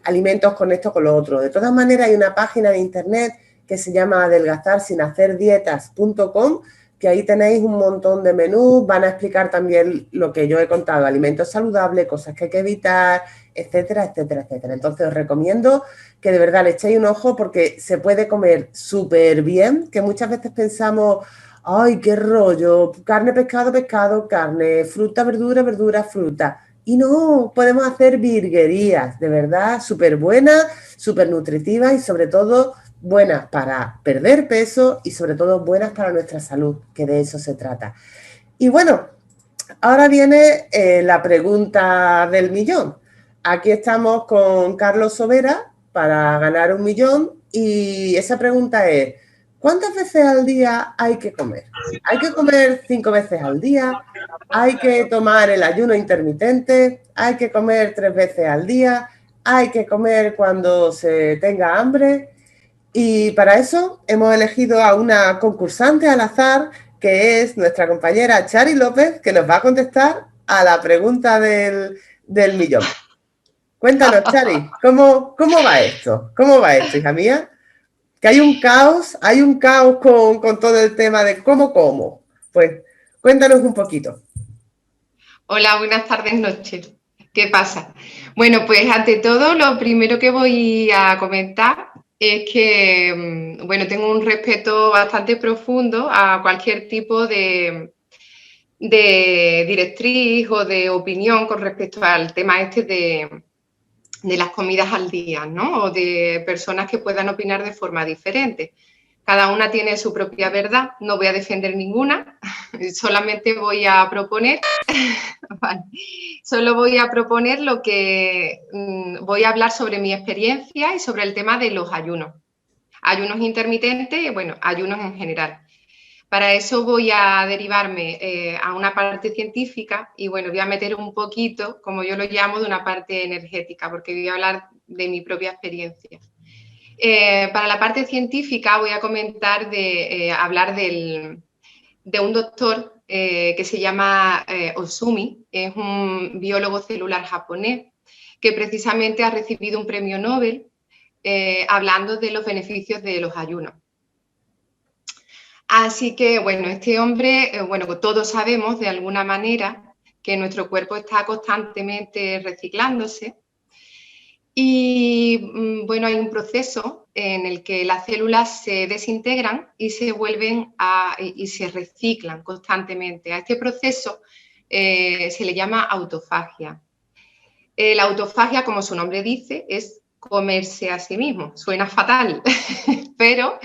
alimentos con esto, con lo otro. De todas maneras, hay una página de internet que se llama adelgazarsinhacerdietas.com, que ahí tenéis un montón de menús, van a explicar también lo que yo he contado, alimentos saludables, cosas que hay que evitar, etcétera, etcétera, etcétera. Entonces os recomiendo que de verdad le echéis un ojo porque se puede comer súper bien, que muchas veces pensamos, ay, qué rollo, carne, pescado, pescado, carne, fruta, verdura, verdura, fruta. Y no, podemos hacer virguerías, de verdad, súper buenas, súper nutritivas y sobre todo buenas para perder peso y sobre todo buenas para nuestra salud, que de eso se trata. Y bueno, ahora viene la pregunta del millón. Aquí estamos con Carlos Sobera para ganar 1 millón y esa pregunta es, ¿cuántas veces al día hay que comer? ¿Hay que comer 5 veces al día? ¿Hay que tomar el ayuno intermitente? ¿Hay que comer 3 veces al día? ¿Hay que comer cuando se tenga hambre? Y para eso hemos elegido a una concursante al azar, que es nuestra compañera Chari López, que nos va a contestar a la pregunta del millón. Cuéntanos, Chari, ¿cómo va esto? ¿Cómo va esto, hija mía? Que hay un caos con todo el tema de cómo. Pues cuéntanos un poquito.
Hola, buenas tardes, noches. ¿Qué pasa? Bueno, pues ante todo, lo primero que voy a comentar es que, bueno, tengo un respeto bastante profundo a cualquier tipo de directriz o de opinión con respecto al tema este de las comidas al día, ¿no? O de personas que puedan opinar de forma diferente. Cada una tiene su propia verdad, no voy a defender ninguna, solamente voy a proponer, vale, solo voy a proponer lo que voy a hablar sobre mi experiencia y sobre el tema de los ayunos. Ayunos intermitentes y, bueno, ayunos en general. Para eso voy a derivarme a una parte científica y, bueno, voy a meter un poquito, como yo lo llamo, de una parte energética, porque voy a hablar de mi propia experiencia. Para la parte científica voy a comentar hablar de un doctor que se llama Ohsumi, es un biólogo celular japonés que precisamente ha recibido un premio Nobel hablando de los beneficios de los ayunos. Así que, bueno, este hombre, todos sabemos de alguna manera que nuestro cuerpo está constantemente reciclándose y, bueno, hay un proceso en el que las células se desintegran y se vuelven y se reciclan constantemente. A este proceso se le llama autofagia. La autofagia, como su nombre dice, es comerse a sí mismo. Suena fatal, pero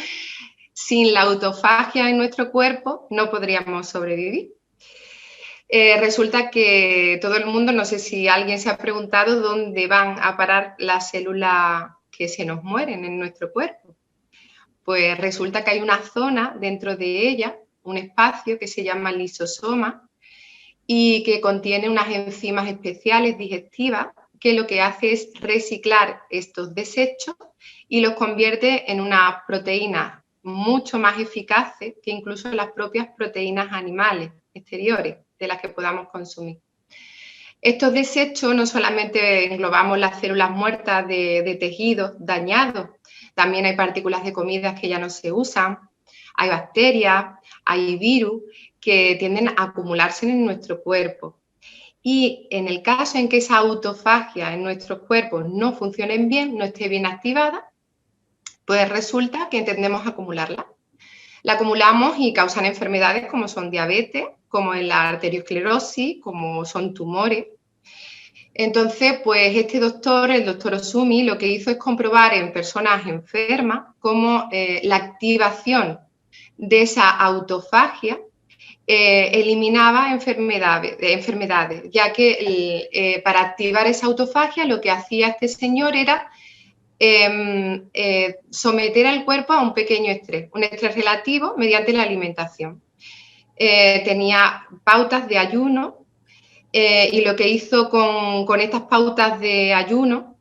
sin la autofagia en nuestro cuerpo no podríamos sobrevivir. Resulta que todo el mundo, no sé si alguien se ha preguntado dónde van a parar las células que se nos mueren en nuestro cuerpo. Pues resulta que hay una zona dentro de ella, un espacio que se llama lisosoma y que contiene unas enzimas especiales digestivas que lo que hace es reciclar estos desechos y los convierte en una proteína mucho más eficaces que incluso las propias proteínas animales exteriores de las que podamos consumir. Estos desechos no solamente englobamos las células muertas de tejidos dañados, también hay partículas de comidas que ya no se usan, hay bacterias, hay virus que tienden a acumularse en nuestro cuerpo. Y en el caso en que esa autofagia en nuestros cuerpos no funcione bien, no esté bien activada, pues resulta que tendemos a acumularla. La acumulamos y causan enfermedades como son diabetes, como es la arteriosclerosis, como son tumores. Entonces, pues este doctor, el doctor Ohsumi, lo que hizo es comprobar en personas enfermas cómo la activación de esa autofagia eliminaba enfermedades, ya que para activar esa autofagia lo que hacía este señor era someter al cuerpo a un pequeño estrés, un estrés relativo mediante la alimentación. Tenía pautas de ayuno y lo que hizo con estas pautas de ayuno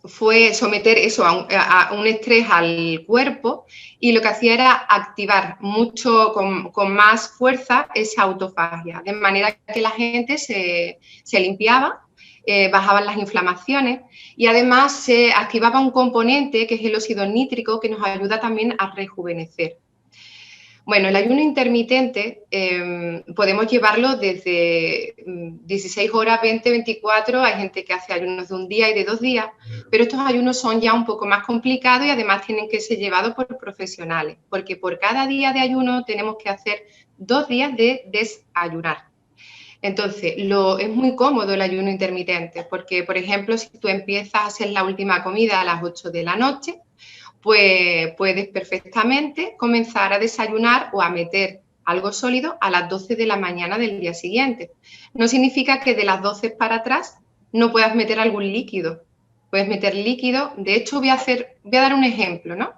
fue someter eso a un estrés al cuerpo y lo que hacía era activar mucho, con más fuerza, esa autofagia, de manera que la gente se limpiaba, bajaban las inflamaciones y además se activaba un componente que es el óxido nítrico que nos ayuda también a rejuvenecer. Bueno, el ayuno intermitente podemos llevarlo desde 16 horas, 20, 24, hay gente que hace ayunos de un día y de 2 días, pero estos ayunos son ya un poco más complicados y además tienen que ser llevados por profesionales, porque por cada día de ayuno tenemos que hacer 2 días de desayunar. Entonces, es muy cómodo el ayuno intermitente, porque, por ejemplo, si tú empiezas a hacer la última comida a las 8 de la noche, pues puedes perfectamente comenzar a desayunar o a meter algo sólido a las 12 de la mañana del día siguiente. No significa que de las 12 para atrás no puedas meter algún líquido. Puedes meter líquido. De hecho, voy a dar un ejemplo, ¿no?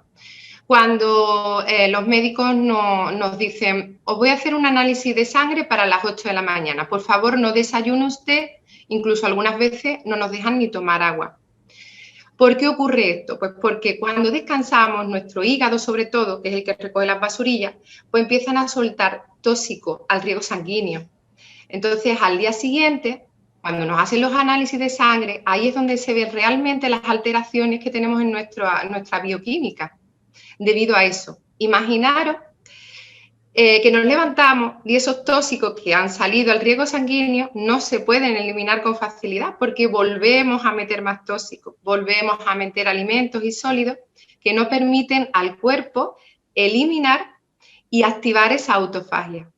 Cuando los médicos nos dicen, os voy a hacer un análisis de sangre para las 8 de la mañana. Por favor, no desayune usted. Incluso algunas veces no nos dejan ni tomar agua. ¿Por qué ocurre esto? Pues porque cuando descansamos, nuestro hígado sobre todo, que es el que recoge las basurillas, pues empiezan a soltar tóxicos al riego sanguíneo. Entonces, al día siguiente, cuando nos hacen los análisis de sangre, ahí es donde se ven realmente las alteraciones que tenemos en nuestra bioquímica debido a eso. Imaginaros que nos levantamos y esos tóxicos que han salido al riego sanguíneo no se pueden eliminar con facilidad porque volvemos a meter más tóxicos, volvemos a meter alimentos y sólidos que no permiten al cuerpo eliminar y activar esa autofagia.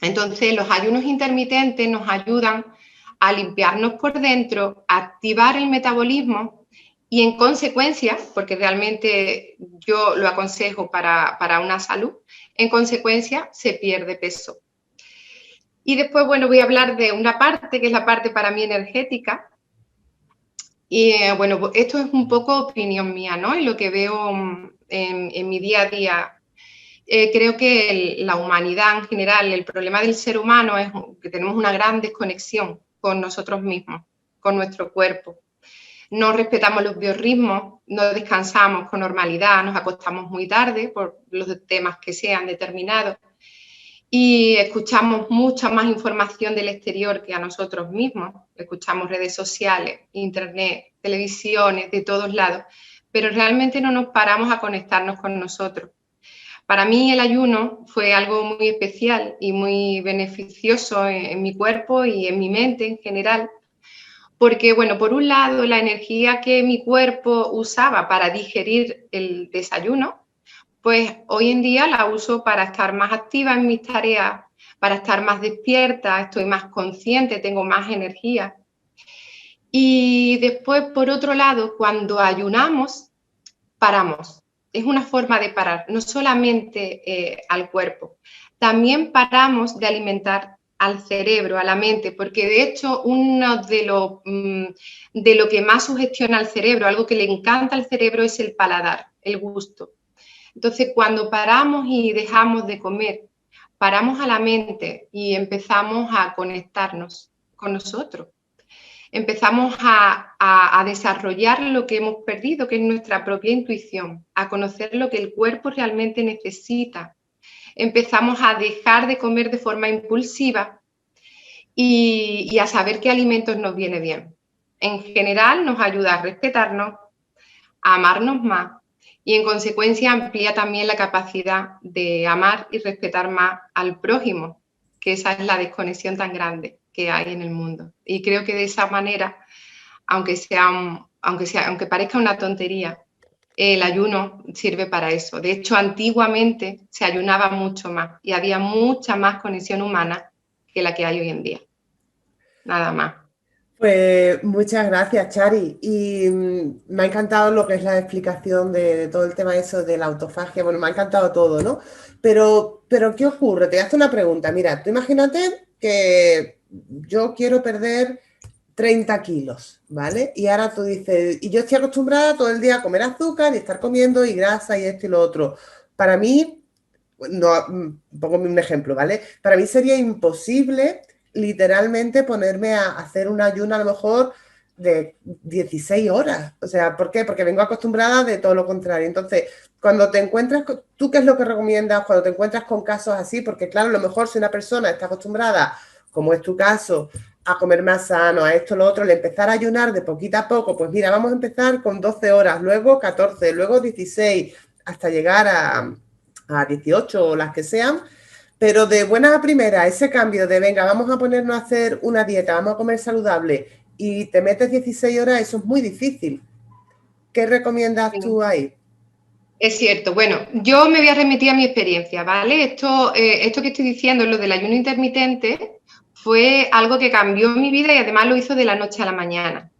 Entonces, los ayunos intermitentes nos ayudan a limpiarnos por dentro, a activar el metabolismo y en consecuencia, porque realmente yo lo aconsejo para una salud, en consecuencia se pierde peso. Y después, bueno, voy a hablar de una parte que es la parte para mí energética. Y bueno, esto es un poco opinión mía, ¿no? Y lo que veo en mi día a día. Creo que la humanidad en general, el problema del ser humano es que tenemos una gran desconexión con nosotros mismos, con nuestro cuerpo. no respetamos los biorritmos, no descansamos con normalidad, nos acostamos muy tarde por los temas que sean determinados y escuchamos mucha más información del exterior que a nosotros mismos. Escuchamos redes sociales, internet, televisiones, de todos lados, pero realmente no nos paramos a conectarnos con nosotros. Para mí el ayuno fue algo muy especial y muy beneficioso en mi cuerpo y en mi mente en general, porque, bueno, por un lado, la energía que mi cuerpo usaba para digerir el desayuno, pues hoy en día la uso para estar más activa en mis tareas, para estar más despierta, estoy más consciente, tengo más energía. Y después, por otro lado, cuando ayunamos, paramos. Es una forma de parar, no solamente al cuerpo, también paramos de alimentar al cerebro, a la mente, porque de hecho uno de lo que más sugestiona al cerebro, algo que le encanta al cerebro es el paladar, el gusto. Entonces, cuando paramos y dejamos de comer, paramos a la mente y empezamos a conectarnos con nosotros. Empezamos a desarrollar lo que hemos perdido, que es nuestra propia intuición, a conocer lo que el cuerpo realmente necesita. Empezamos a dejar de comer de forma impulsiva y a saber qué alimentos nos viene bien. En general nos ayuda a respetarnos, a amarnos más y en consecuencia amplía también la capacidad de amar y respetar más al prójimo, que esa es la desconexión tan grande que hay en el mundo. Y creo que de esa manera, aunque parezca una tontería, el ayuno sirve para eso. De hecho, antiguamente se ayunaba mucho más y había mucha más conexión humana que la que hay hoy en día. Nada más.
Pues muchas gracias, Chari. Y me ha encantado lo que es la explicación de todo el tema eso de la autofagia. Bueno, me ha encantado todo, ¿no? Pero ¿qué ocurre? Te voy a hacer una pregunta. Mira, tú imagínate que yo quiero perder 30 kilos, ¿vale? Y ahora tú dices, y yo estoy acostumbrada todo el día a comer azúcar y estar comiendo y grasa y esto y lo otro. Para mí, no, pongo un ejemplo, ¿vale? Para mí sería imposible literalmente ponerme a hacer un ayuno a lo mejor de 16 horas. O sea, ¿por qué? Porque vengo acostumbrada de todo lo contrario. Entonces, cuando te encuentras, ¿tú qué es lo que recomiendas cuando te encuentras con casos así? Porque claro, a lo mejor si una persona está acostumbrada, como es tu caso, a comer más sano, a esto, lo otro, el empezar a ayunar de poquito a poco, pues mira, vamos a empezar con 12 horas, luego 14, luego 16, hasta llegar a 18 o las que sean, pero de buena a primera, ese cambio de venga, vamos a ponernos a hacer una dieta, vamos a comer saludable y te metes 16 horas, eso es muy difícil. ¿Qué recomiendas tú ahí?
Es cierto. Bueno, yo me voy a remitir a mi experiencia, ¿vale? Esto que estoy diciendo, lo del ayuno intermitente, fue algo que cambió mi vida y además lo hizo de la noche a la mañana.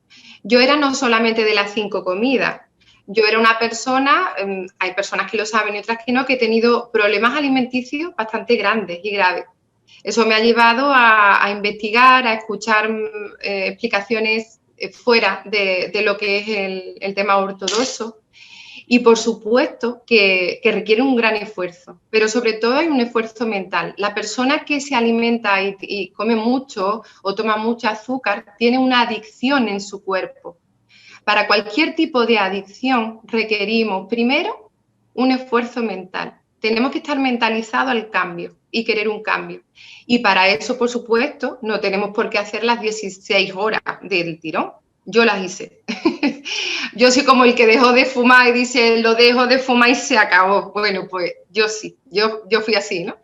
Yo era no solamente de las 5 comidas, yo era una persona, hay personas que lo saben y otras que no, que he tenido problemas alimenticios bastante grandes y graves. Eso me ha llevado a investigar, a escuchar explicaciones fuera de lo que es el tema ortodoxo. Y por supuesto que requiere un gran esfuerzo, pero sobre todo hay un esfuerzo mental. La persona que se alimenta y come mucho o toma mucho azúcar tiene una adicción en su cuerpo. Para cualquier tipo de adicción requerimos primero un esfuerzo mental. Tenemos que estar mentalizados al cambio y querer un cambio. Y para eso, por supuesto, no tenemos por qué hacer las 16 horas del tirón. Yo las hice. Yo soy como el que dejó de fumar y dice, lo dejo de fumar y se acabó. Bueno, pues yo sí, yo fui así, ¿no?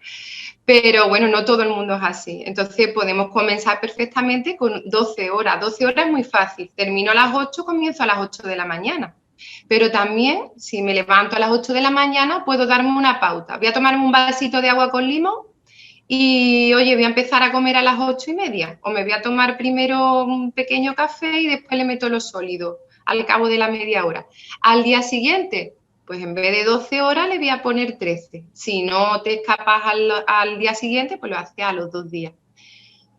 Pero bueno, no todo el mundo es así. Entonces podemos comenzar perfectamente con 12 horas. 12 horas es muy fácil. Termino a las 8, comienzo a las 8 de la mañana. Pero también, si me levanto a las 8 de la mañana, puedo darme una pauta. Voy a tomarme un vasito de agua con limón y, oye, voy a empezar a comer a las 8:30. O me voy a tomar primero un pequeño café y después le meto los sólidos al cabo de la media hora. Al día siguiente, pues en vez de 12 horas le voy a poner 13. Si no te escapas al día siguiente, pues lo haces a los 2 días.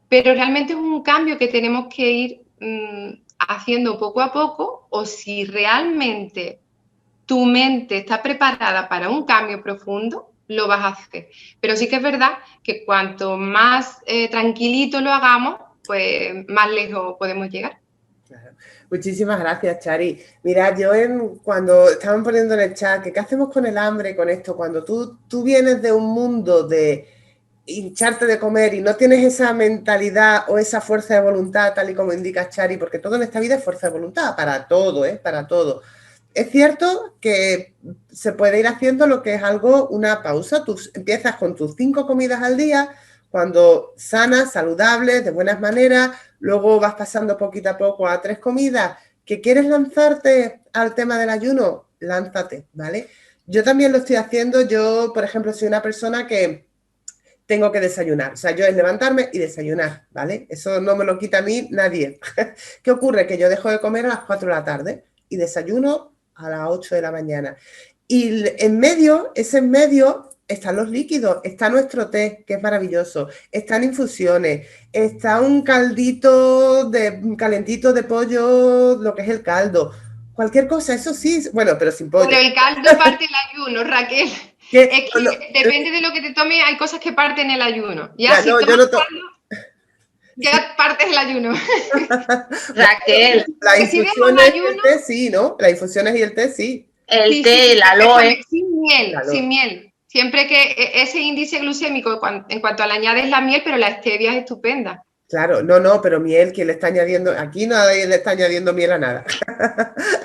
Pero realmente es un cambio que tenemos que ir haciendo poco a poco, o si realmente tu mente está preparada para un cambio profundo, lo vas a hacer. Pero sí que es verdad que cuanto más tranquilito lo hagamos, pues más lejos podemos llegar.
Claro. Muchísimas gracias, Chari. Mira, cuando estaban poniendo en el chat que qué hacemos con el hambre, con esto, cuando tú vienes de un mundo de hincharte de comer y no tienes esa mentalidad o esa fuerza de voluntad, tal y como indica Chari, porque todo en esta vida es fuerza de voluntad, para todo, para todo. Es cierto que se puede ir haciendo lo que es algo, una pausa. Tú empiezas con tus 5 comidas al día, cuando sanas, saludables, de buenas maneras, luego vas pasando poquito a poco a 3 comidas. ¿Que quieres lanzarte al tema del ayuno? Lánzate, ¿vale? Yo también lo estoy haciendo. Yo, por ejemplo, soy una persona que tengo que desayunar. O sea, yo es levantarme y desayunar, ¿vale? Eso no me lo quita a mí nadie. ¿Qué ocurre? Que yo dejo de comer a las 4 de la tarde y desayuno a las 8 de la mañana. Y en medio están los líquidos, está nuestro té, que es maravilloso, están infusiones, está un caldito calentito de pollo, lo que es el caldo, cualquier cosa, eso sí, bueno, pero sin pollo.
Pero el caldo parte el ayuno, Raquel. Es que depende de lo que te tomes, hay cosas que parten el ayuno. Ya, si tomas caldo, ya partes el ayuno.
Raquel.
Las infusiones y el té sí, ¿no? Las infusiones y el té sí.
El té, el aloe.
Sin miel. Siempre que ese índice glucémico, en cuanto le añades la miel, pero la stevia es estupenda.
Claro, no, pero miel, ¿quién le está añadiendo? Aquí nadie le está añadiendo miel a nada.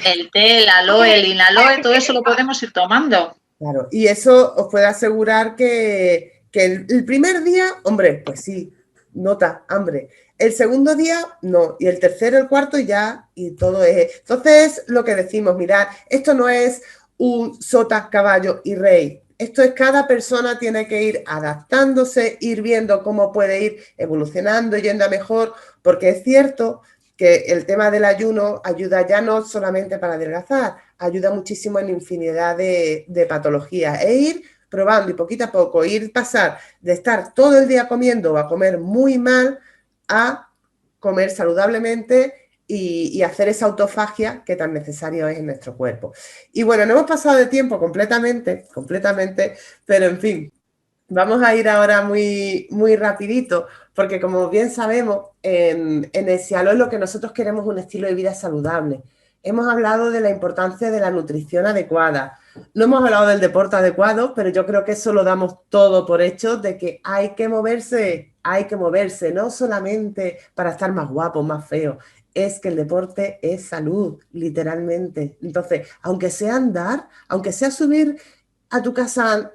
El té, el aloe, el inaloe, todo eso lo podemos ir tomando.
Claro, y eso os puede asegurar que el primer día, hombre, pues sí, nota hambre. El segundo día, no. Y el tercero, el cuarto, ya, y todo es. Entonces, lo que decimos, mirad, esto no es un sota, caballo y rey. Esto es cada persona tiene que ir adaptándose, ir viendo cómo puede ir evolucionando, yendo a mejor, porque es cierto que el tema del ayuno ayuda ya no solamente para adelgazar, ayuda muchísimo en infinidad de patologías. E ir probando y poquito a poco, pasar de estar todo el día comiendo o a comer muy mal a comer saludablemente y hacer esa autofagia que tan necesario es en nuestro cuerpo. Y bueno, no hemos pasado de tiempo completamente, pero en fin, vamos a ir ahora muy, muy rapidito, porque como bien sabemos, en el Cialoe lo que nosotros queremos es un estilo de vida saludable. Hemos hablado de la importancia de la nutrición adecuada. No hemos hablado del deporte adecuado, pero yo creo que eso lo damos todo por hecho, de que hay que moverse, no solamente para estar más guapo, más feo. Es que el deporte es salud, literalmente. Entonces, aunque sea andar, aunque sea subir a tu casa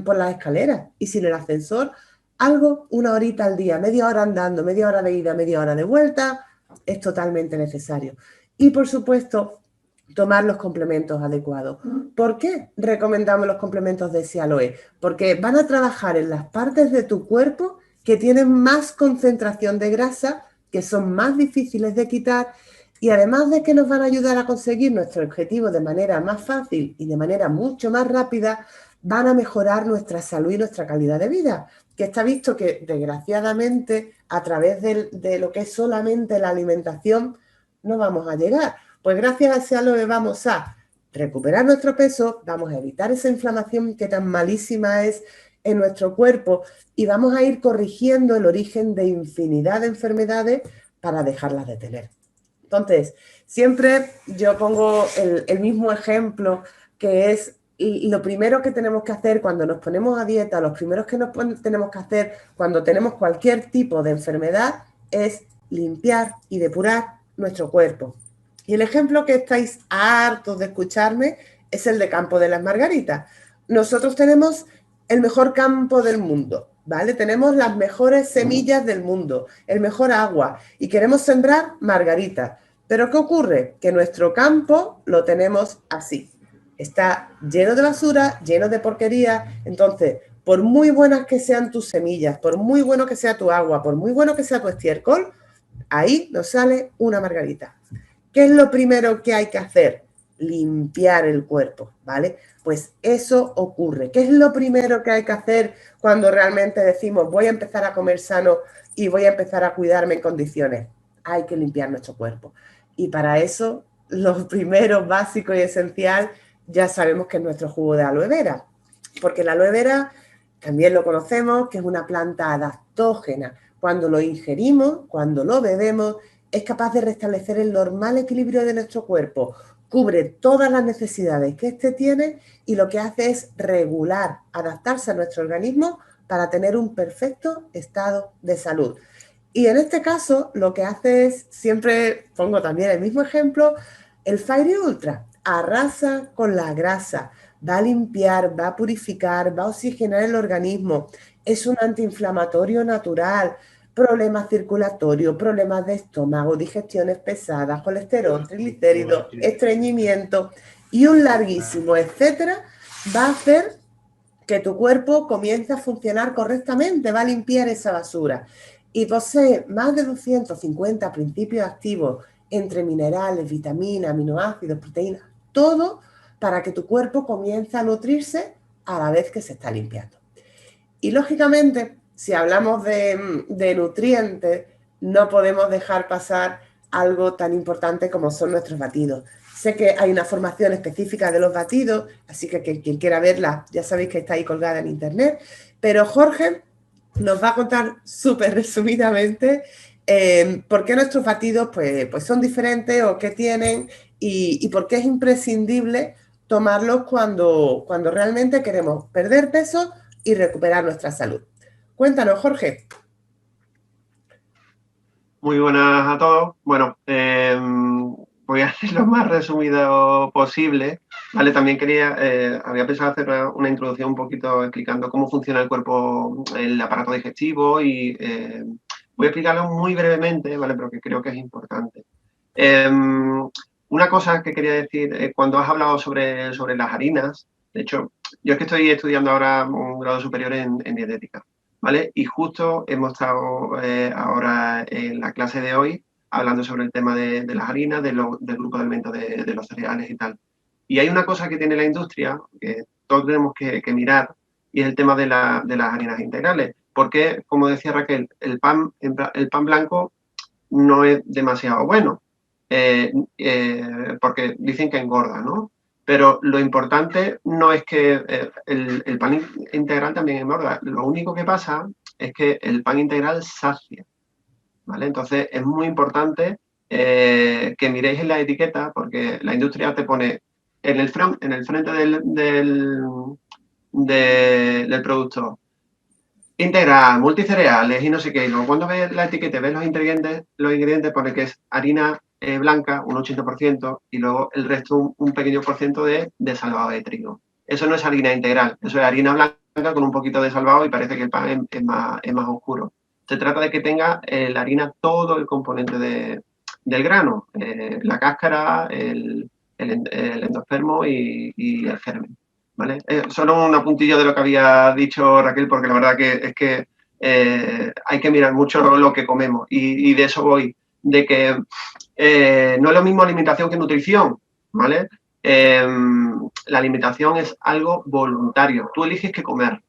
por las escaleras y sin el ascensor, algo, 1 horita al día, media hora andando, media hora de ida, media hora de vuelta, es totalmente necesario. Y por supuesto, tomar los complementos adecuados. ¿Por qué recomendamos los complementos de Cialoe? Porque van a trabajar en las partes de tu cuerpo que tienen más concentración de grasa, que son más difíciles de quitar, y además de que nos van a ayudar a conseguir nuestro objetivo de manera más fácil y de manera mucho más rápida, van a mejorar nuestra salud y nuestra calidad de vida, que está visto que desgraciadamente a través de lo que es solamente la alimentación no vamos a llegar. Pues gracias a Cialoe vamos a recuperar nuestro peso, vamos a evitar esa inflamación que tan malísima es en nuestro cuerpo y vamos a ir corrigiendo el origen de infinidad de enfermedades para dejarlas de tener. Entonces, siempre yo pongo el mismo ejemplo, que es lo primero que tenemos que hacer cuando nos ponemos a dieta, los primeros que tenemos que hacer cuando tenemos cualquier tipo de enfermedad es limpiar y depurar nuestro cuerpo. Y el ejemplo que estáis hartos de escucharme es el de Campo de las Margaritas. Nosotros tenemos el mejor campo del mundo, ¿vale? Tenemos las mejores semillas del mundo, el mejor agua y queremos sembrar margaritas. ¿Pero qué ocurre? Que nuestro campo lo tenemos así. Está lleno de basura, lleno de porquería. Entonces, por muy buenas que sean tus semillas, por muy bueno que sea tu agua, por muy bueno que sea tu estiércol, ahí nos sale una margarita. ¿Qué es lo primero que hay que hacer? Limpiar el cuerpo, ¿vale? Pues eso ocurre. ¿Qué es lo primero que hay que hacer cuando realmente decimos voy a empezar a comer sano y voy a empezar a cuidarme en condiciones? Hay que limpiar nuestro cuerpo. Y para eso, lo primero, básico y esencial, ya sabemos que es nuestro jugo de aloe vera. Porque la aloe vera también lo conocemos, que es una planta adaptógena. Cuando lo ingerimos, cuando lo bebemos, es capaz de restablecer el normal equilibrio de nuestro cuerpo, cubre todas las necesidades que éste tiene y lo que hace es regular, adaptarse a nuestro organismo para tener un perfecto estado de salud. Y en este caso lo que hace es, siempre pongo también el mismo ejemplo, el Fairy Ultra arrasa con la grasa, va a limpiar, va a purificar, va a oxigenar el organismo, es un antiinflamatorio natural, problemas circulatorios, problemas de estómago, digestiones pesadas, colesterol, triglicéridos, estreñimiento y un larguísimo etcétera, va a hacer que tu cuerpo comience a funcionar correctamente, va a limpiar esa basura. Y posee más de 250 principios activos entre minerales, vitaminas, aminoácidos, proteínas, todo para que tu cuerpo comience a nutrirse a la vez que se está limpiando. Y lógicamente, si hablamos de nutrientes, no podemos dejar pasar algo tan importante como son nuestros batidos. Sé que hay una formación específica de los batidos, así que quien quiera verla, ya sabéis que está ahí colgada en internet, pero Jorge nos va a contar súper resumidamente por qué nuestros batidos pues son diferentes o qué tienen y por qué es imprescindible tomarlos cuando realmente queremos perder peso y recuperar nuestra salud. Cuéntanos, Jorge.
Muy buenas a todos. Bueno, voy a hacer lo más resumido posible. Vale, también había pensado hacer una introducción un poquito explicando cómo funciona el cuerpo, el aparato digestivo y voy a explicarlo muy brevemente, ¿vale? Pero que creo que es importante. Una cosa que quería decir, cuando has hablado sobre las harinas, de hecho, yo es que estoy estudiando ahora un grado superior en dietética, ¿vale? Y justo hemos estado ahora en la clase de hoy hablando sobre el tema de las harinas, del grupo de alimentos de los cereales y tal. Y hay una cosa que tiene la industria que todos tenemos que mirar y es el tema de las harinas integrales. Porque, como decía Raquel, el pan blanco no es demasiado bueno, porque dicen que engorda, ¿no? Pero lo importante no es que el pan integral también engorda. Lo único que pasa es que el pan integral sacia, ¿vale? Entonces es muy importante que miréis en la etiqueta porque la industria te pone en el frente del producto integral, multicereales y no sé qué. Y luego cuando ves la etiqueta, ves los ingredientes pone que es harina blanca, un 80%, y luego el resto un pequeño porcentaje de salvado de trigo. Eso no es harina integral, eso es harina blanca con un poquito de salvado y parece que el pan es más oscuro. Se trata de que tenga la harina todo el componente del grano, la cáscara, el endospermo y el germen. ¿Vale? Solo un apuntillo de lo que había dicho Raquel, porque la verdad que es que hay que mirar mucho lo que comemos y de eso voy, de que no es lo mismo alimentación que nutrición, ¿vale? La alimentación es algo voluntario, tú eliges qué comer,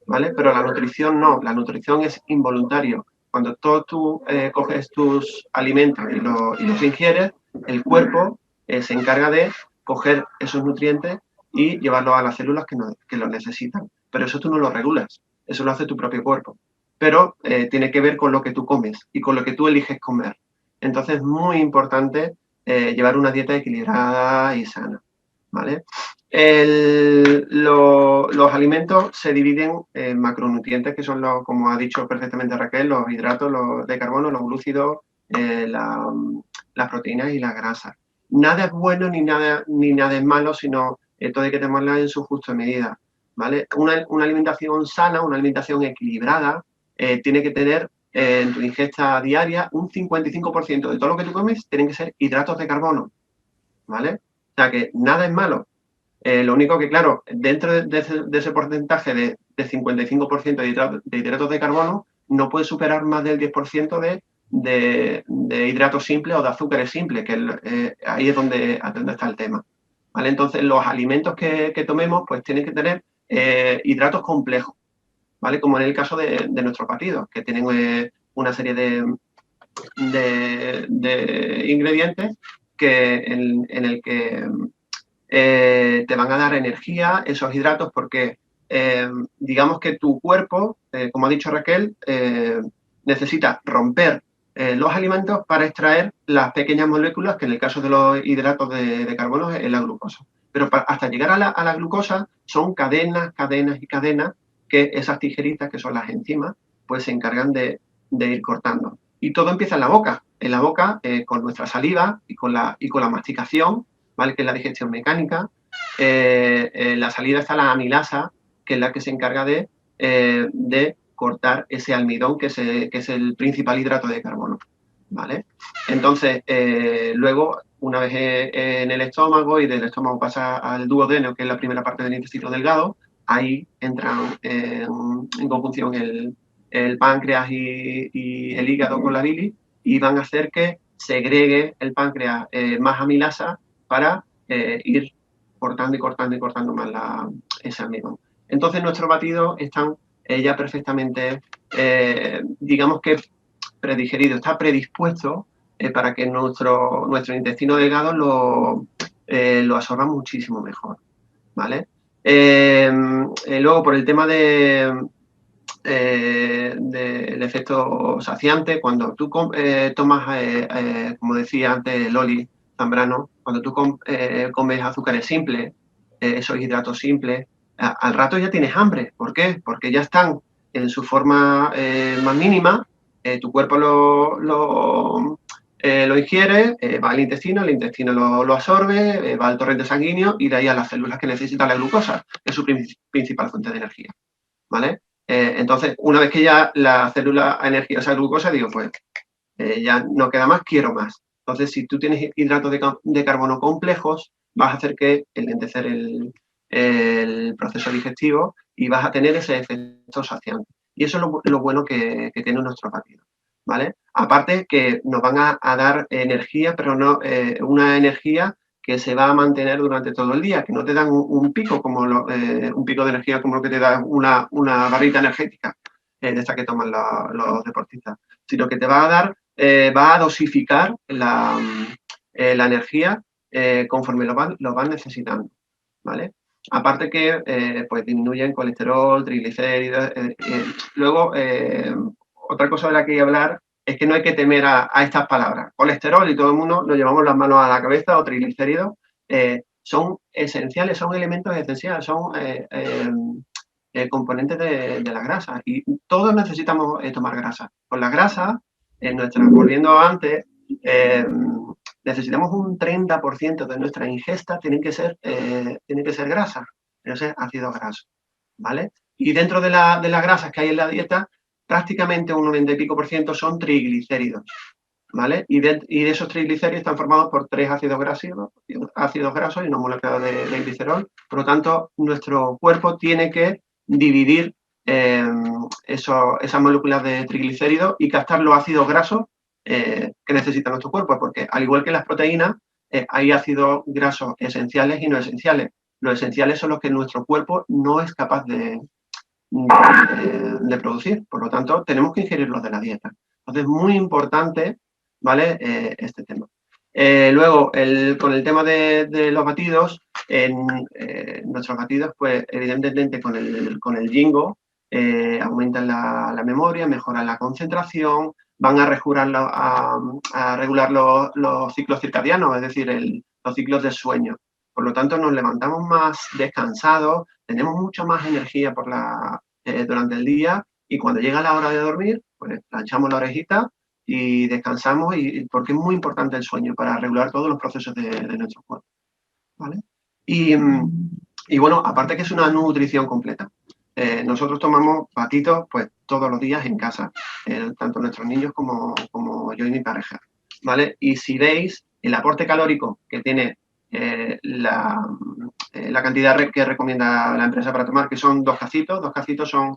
¿vale? Pero la nutrición no, la nutrición es involuntario. Cuando tú coges tus alimentos y los ingieres, el cuerpo se encarga de coger esos nutrientes y llevarlo a las células que lo necesitan. Pero eso tú no lo regulas, eso lo hace tu propio cuerpo. Pero tiene que ver con lo que tú comes y con lo que tú eliges comer. Entonces es muy importante llevar una dieta equilibrada y sana, ¿vale? Los alimentos se dividen en macronutrientes, que son, como ha dicho perfectamente Raquel, los hidratos de carbono, los glúcidos, las proteínas y las grasas. Nada es bueno ni nada es malo, sino todo hay que tomarlo en su justa medida, ¿vale? Una alimentación sana, una alimentación equilibrada, tiene que tener en tu ingesta diaria un 55% de todo lo que tú comes tienen que ser hidratos de carbono, ¿vale? O sea que nada es malo. Lo único que, claro, dentro de ese porcentaje de 55% de hidratos de carbono, no puede superar más del 10% de hidratos simples o de azúcares simples, que ahí es donde está el tema. ¿Vale? Entonces, los alimentos que tomemos pues tienen que tener hidratos complejos, ¿vale? Como en el caso de nuestros batidos, que tienen una serie de ingredientes en el que te van a dar energía esos hidratos porque digamos que tu cuerpo, como ha dicho Raquel, necesita romper los alimentos para extraer las pequeñas moléculas, que en el caso de los hidratos de carbono es la glucosa. Pero hasta llegar a la glucosa son cadenas, cadenas y cadenas que esas tijeritas, que son las enzimas, pues se encargan de ir cortando. Y todo empieza en la boca con nuestra saliva y con la masticación, ¿vale? Que es la digestión mecánica. En la salida está la amilasa, que es la que se encarga de cortar ese almidón, que es el principal hidrato de carbono, ¿vale? Entonces, luego, una vez en el estómago y del estómago pasa al duodeno, que es la primera parte del intestino delgado, ahí entran en conjunción el páncreas y el hígado con la bilis y van a hacer que segregue el páncreas más amilasa para ir cortando y cortando y cortando más ese almidón. Entonces, nuestros batidos están ya perfectamente, digamos que predigerido, está predispuesto para que nuestro intestino delgado lo absorba muchísimo mejor, ¿vale? Luego, por el tema del efecto saciante, cuando tú tomas, como decía antes Loli Zambrano, cuando tú comes azúcares simples, esos hidratos simples, al rato ya tienes hambre. ¿Por qué? Porque ya están en su forma más mínima, tu cuerpo lo ingiere, va al intestino, el intestino lo absorbe, va al torrente sanguíneo y de ahí a las células que necesitan la glucosa, que es su principal fuente de energía, ¿vale? Entonces, una vez que ya la célula ha energizado esa glucosa, digo, pues ya no queda más, quiero más. Entonces, si tú tienes hidratos de carbono complejos, vas a hacer que enlentecer el proceso digestivo y vas a tener ese efecto saciante. Y eso es lo bueno que tiene nuestro batido, ¿vale? Aparte que nos van a dar energía, pero no una energía que se va a mantener durante todo el día, que no te dan un pico como un pico de energía como lo que te da una barrita energética de esta que toman los deportistas, sino que te va a dar, va a dosificar la energía conforme lo van necesitando, ¿vale? Aparte que pues disminuyen colesterol, triglicéridos. Luego, otra cosa de la que quería hablar es que no hay que temer a estas palabras. Colesterol y todo el mundo nos llevamos las manos a la cabeza, o triglicéridos. Son esenciales, son elementos esenciales, son componentes de la grasa. Y todos necesitamos tomar grasa. Con la grasa, volviendo antes, necesitamos un 30% de nuestra ingesta tiene que ser grasa, pero es ácido graso, ¿vale? Y dentro de las grasas que hay en la dieta, prácticamente un 90 y pico por ciento son triglicéridos, ¿vale? Y de esos triglicéridos están formados por 3 ácidos grasos y una molécula de glicerol. Por lo tanto, nuestro cuerpo tiene que dividir esas moléculas de triglicéridos y captar los ácidos grasos que necesita nuestro cuerpo, porque al igual que las proteínas, hay ácidos grasos esenciales y no esenciales. Los esenciales son los que nuestro cuerpo no es capaz de producir, por lo tanto, tenemos que ingerirlos de la dieta. Entonces, muy importante, ¿vale? Este tema. Luego, con el tema de los batidos, nuestros batidos, pues, evidentemente, con el Jingo, aumentan la memoria, mejoran la concentración, van a regular los ciclos circadianos, es decir, los ciclos de sueño. Por lo tanto, nos levantamos más descansados, tenemos mucha más energía durante el día y cuando llega la hora de dormir, pues planchamos la orejita y descansamos, porque es muy importante el sueño para regular todos los procesos de nuestro cuerpo, ¿vale? Y bueno, aparte que es una nutrición completa. Nosotros tomamos batidos pues todos los días en casa, tanto nuestros niños como yo y mi pareja, ¿vale? Y si veis el aporte calórico que tiene la cantidad que recomienda la empresa para tomar, que son 2 cacitos son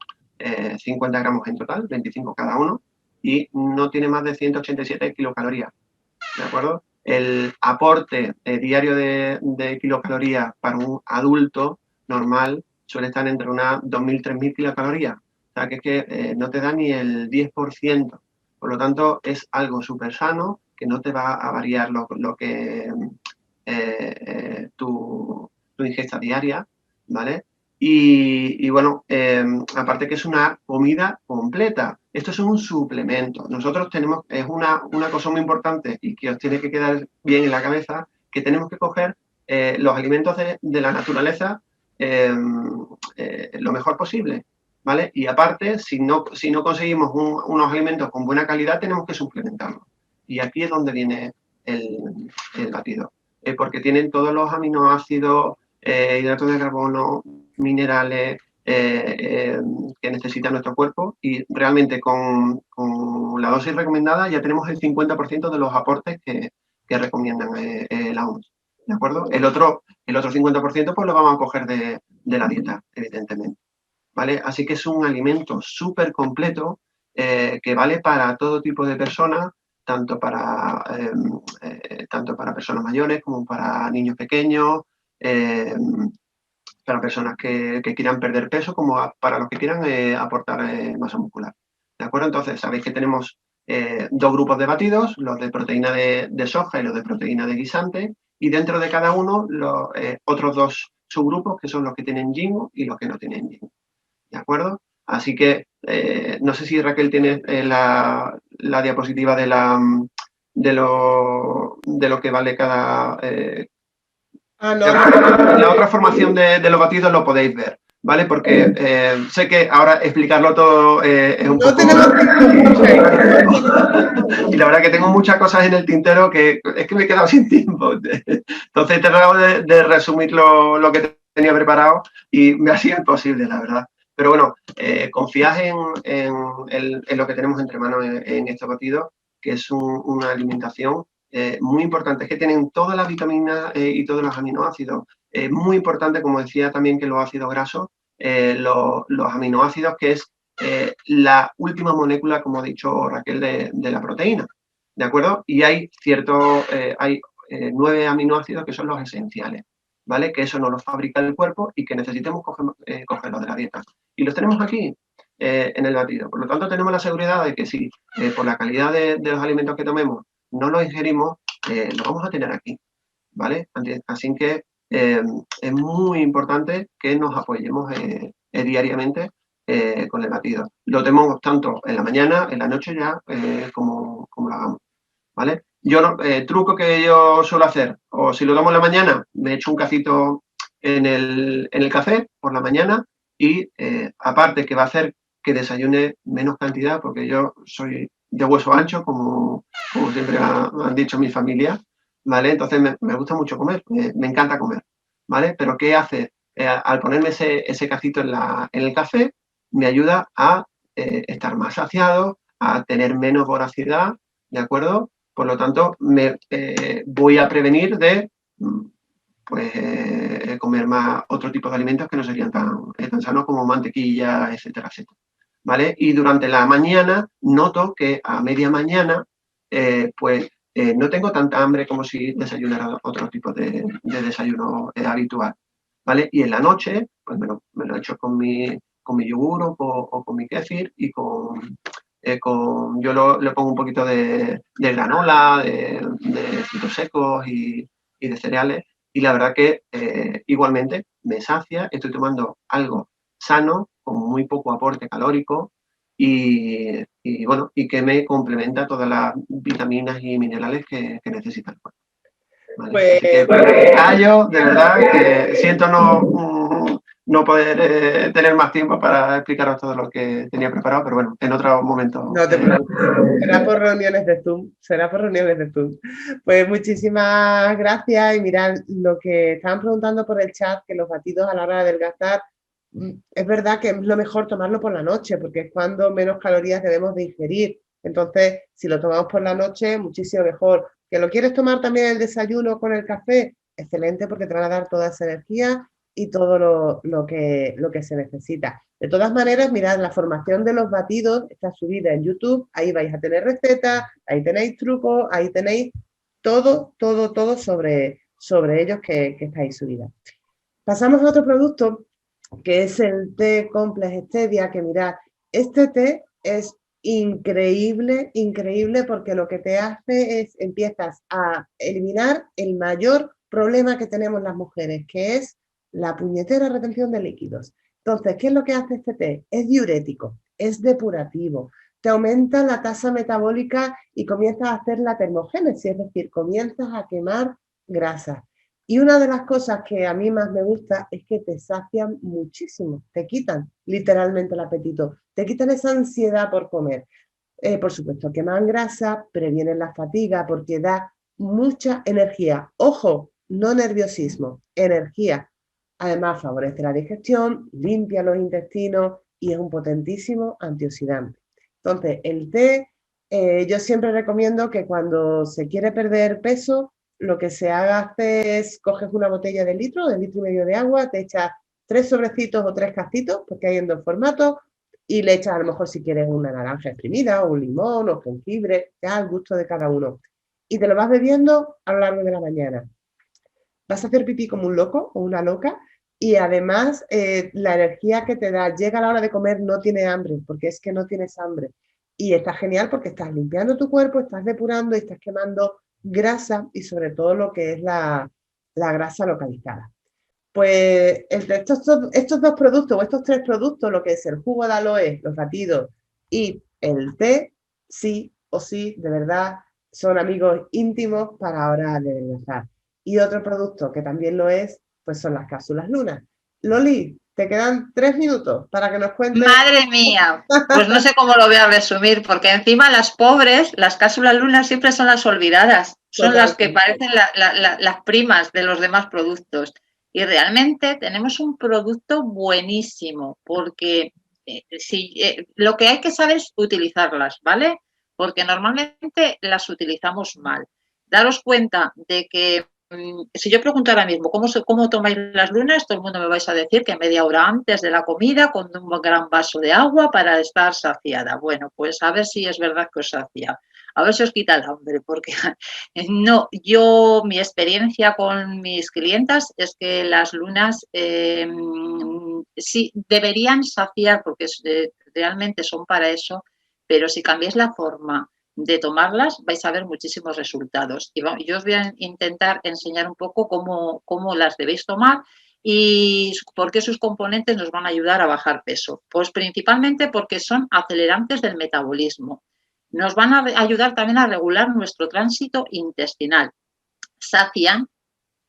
50 gramos en total, 25 cada uno, y no tiene más de 187 kilocalorías, ¿de acuerdo? El aporte diario de kilocalorías para un adulto normal suele estar entre unas 2.000, 3.000 kilocalorías. O sea, que es que no te da ni el 10%. Por lo tanto, es algo súper sano que no te va a variar lo que tu ingesta diaria, ¿vale? Y bueno, aparte que es una comida completa. Esto es un suplemento. Nosotros tenemos, es una cosa muy importante y que os tiene que quedar bien en la cabeza, que tenemos que coger los alimentos de la naturaleza lo mejor posible, ¿vale? Y aparte, si no conseguimos unos alimentos con buena calidad, tenemos que suplementarlos. Y aquí es donde viene el batido, porque tienen todos los aminoácidos, hidratos de carbono, minerales que necesita nuestro cuerpo, y realmente con la dosis recomendada ya tenemos el 50% de los aportes que recomiendan la OMS. ¿De acuerdo? El otro 50% pues lo vamos a coger de la dieta, evidentemente. ¿Vale? Así que es un alimento súper completo que vale para todo tipo de personas, tanto para personas mayores como para niños pequeños, para personas que quieran perder peso, como para los que quieran aportar masa muscular. ¿De acuerdo? Entonces, sabéis que tenemos dos grupos de batidos, los de proteína de soja y los de proteína de guisante, y dentro de cada uno los otros dos subgrupos, que son los que tienen yin y los que no tienen yin. ¿De acuerdo? Así que no sé si Raquel tiene la diapositiva de lo que vale cada...
No.
La otra formación de los batidos lo podéis ver, ¿vale? Porque sé que ahora explicarlo todo es un poco... Y la verdad que tengo muchas cosas en el tintero que es que me he quedado sin tiempo. Entonces he tratado de resumir lo que tenía preparado y me ha sido imposible, la verdad. Pero bueno, confiad en lo que tenemos entre manos en este batido, que es una alimentación muy importante. Es que tienen todas las vitaminas y todos los aminoácidos. Muy importante, como decía también, que los ácidos grasos, los aminoácidos, que es la última molécula, como ha dicho Raquel, de la proteína. ¿De acuerdo? Y hay 9 aminoácidos que son los esenciales, ¿vale? Que eso no los fabrica el cuerpo y que necesitemos cogerlos de la dieta. Y los tenemos aquí, en el batido. Por lo tanto, tenemos la seguridad de que si por la calidad de los alimentos que tomemos no los ingerimos, lo vamos a tener aquí, ¿vale? Así que es muy importante que nos apoyemos diariamente con el batido. Lo tenemos tanto en la mañana, en la noche ya, como lo hagamos, ¿vale? Truco que yo suelo hacer, o si lo tomo en la mañana, me echo un cafito en el café por la mañana y aparte que va a hacer que desayune menos cantidad, porque yo soy de hueso ancho, como siempre han dicho mi familia, ¿vale? Entonces me gusta mucho comer, me encanta comer, ¿vale? Pero ¿qué hace? Al ponerme ese cafito en el café, me ayuda a estar más saciado, a tener menos voracidad, ¿de acuerdo? Por lo tanto, voy a prevenir de comer más otro tipo de alimentos que no serían tan sanos como mantequilla, etcétera, etcétera. ¿Vale? Y durante la mañana noto que a media mañana no tengo tanta hambre como si desayunara otro tipo de desayuno habitual, ¿vale? Y en la noche pues me lo echo con mi yogur o con mi kéfir y yo le pongo un poquito de granola, de frutos secos y de cereales, y la verdad que igualmente me sacia, estoy tomando algo sano, con muy poco aporte calórico y que me complementa todas las vitaminas y minerales que necesita el cuerpo. ¿Vale?
Pues,
así que callo, de verdad, que siento no poder tener más tiempo para explicaros todo lo que tenía preparado, pero bueno, en otro momento.
No te preocupes, será por reuniones de Zoom. Pues muchísimas gracias y mirad, lo que estaban preguntando por el chat, que los batidos a la hora de adelgazar, es verdad que es lo mejor tomarlo por la noche, porque es cuando menos calorías debemos de ingerir. Entonces, si lo tomamos por la noche, muchísimo mejor. ¿Que lo quieres tomar también el desayuno con el café? Excelente, porque te van a dar toda esa energía y todo lo que se necesita. De todas maneras, mirad, la formación de los batidos está subida en YouTube, ahí vais a tener recetas, ahí tenéis trucos, ahí tenéis todo sobre ellos que estáis subida. Pasamos a otro producto, que es el té Complex Stevia, que mirad, este té es increíble porque lo que te hace es, empiezas a eliminar el mayor problema que tenemos las mujeres, que es la puñetera retención de líquidos. Entonces, ¿qué es lo que hace este té? Es diurético, es depurativo, te aumenta la tasa metabólica y comienzas a hacer la termogénesis, es decir, comienzas a quemar grasa. Y una de las cosas que a mí más me gusta es que te sacian muchísimo, te quitan literalmente el apetito, te quitan esa ansiedad por comer. Por supuesto, queman grasa, previenen la fatiga porque da mucha energía. Ojo, no nerviosismo, energía. Además, favorece la digestión, limpia los intestinos y es un potentísimo antioxidante. Entonces, el té, yo siempre recomiendo que cuando se quiere perder peso, lo que se haga es, coges una botella de litro y medio de agua, te echas 3 sobrecitos o 3 cacitos, porque hay en 2 formatos, y le echas a lo mejor si quieres una naranja exprimida, o un limón, o jengibre, ya al gusto de cada uno. Y te lo vas bebiendo a lo largo de la mañana. Vas a hacer pipí como un loco o una loca, y además la energía que te da, llega a la hora de comer, no tienes hambre, porque es que no tienes hambre. Y está genial porque estás limpiando tu cuerpo, estás depurando y estás quemando grasa y sobre todo lo que es la grasa localizada. Pues entre estos 2 productos o estos 3 productos, lo que es el jugo de aloe, los batidos y el té, sí o sí, de verdad, son amigos íntimos para ahora de adelgazar. Y otro producto que también lo es, pues son las cápsulas lunas. Loli, te quedan 3 minutos para que nos cuentes.
Madre mía, pues no sé cómo lo voy a resumir, porque encima las pobres, las cápsulas lunas siempre son las olvidadas, son las que parecen las primas de los demás productos. Y realmente tenemos un producto buenísimo, porque lo que hay que saber es utilizarlas, ¿vale? Porque normalmente las utilizamos mal. Daros cuenta de que si yo pregunto ahora mismo ¿cómo tomáis las lunas? Todo el mundo me vais a decir que media hora antes de la comida con un gran vaso de agua para estar saciada. Bueno, pues a ver si es verdad que os sacia. A ver si os quita el hambre, porque no, mi experiencia con mis clientas es que las lunas sí deberían saciar, porque realmente son para eso, pero si cambiáis la forma de tomarlas, vais a ver muchísimos resultados. Y yo os voy a intentar enseñar un poco cómo las debéis tomar y por qué sus componentes nos van a ayudar a bajar peso. Pues principalmente porque son acelerantes del metabolismo. Nos van a ayudar también a regular nuestro tránsito intestinal. Sacian,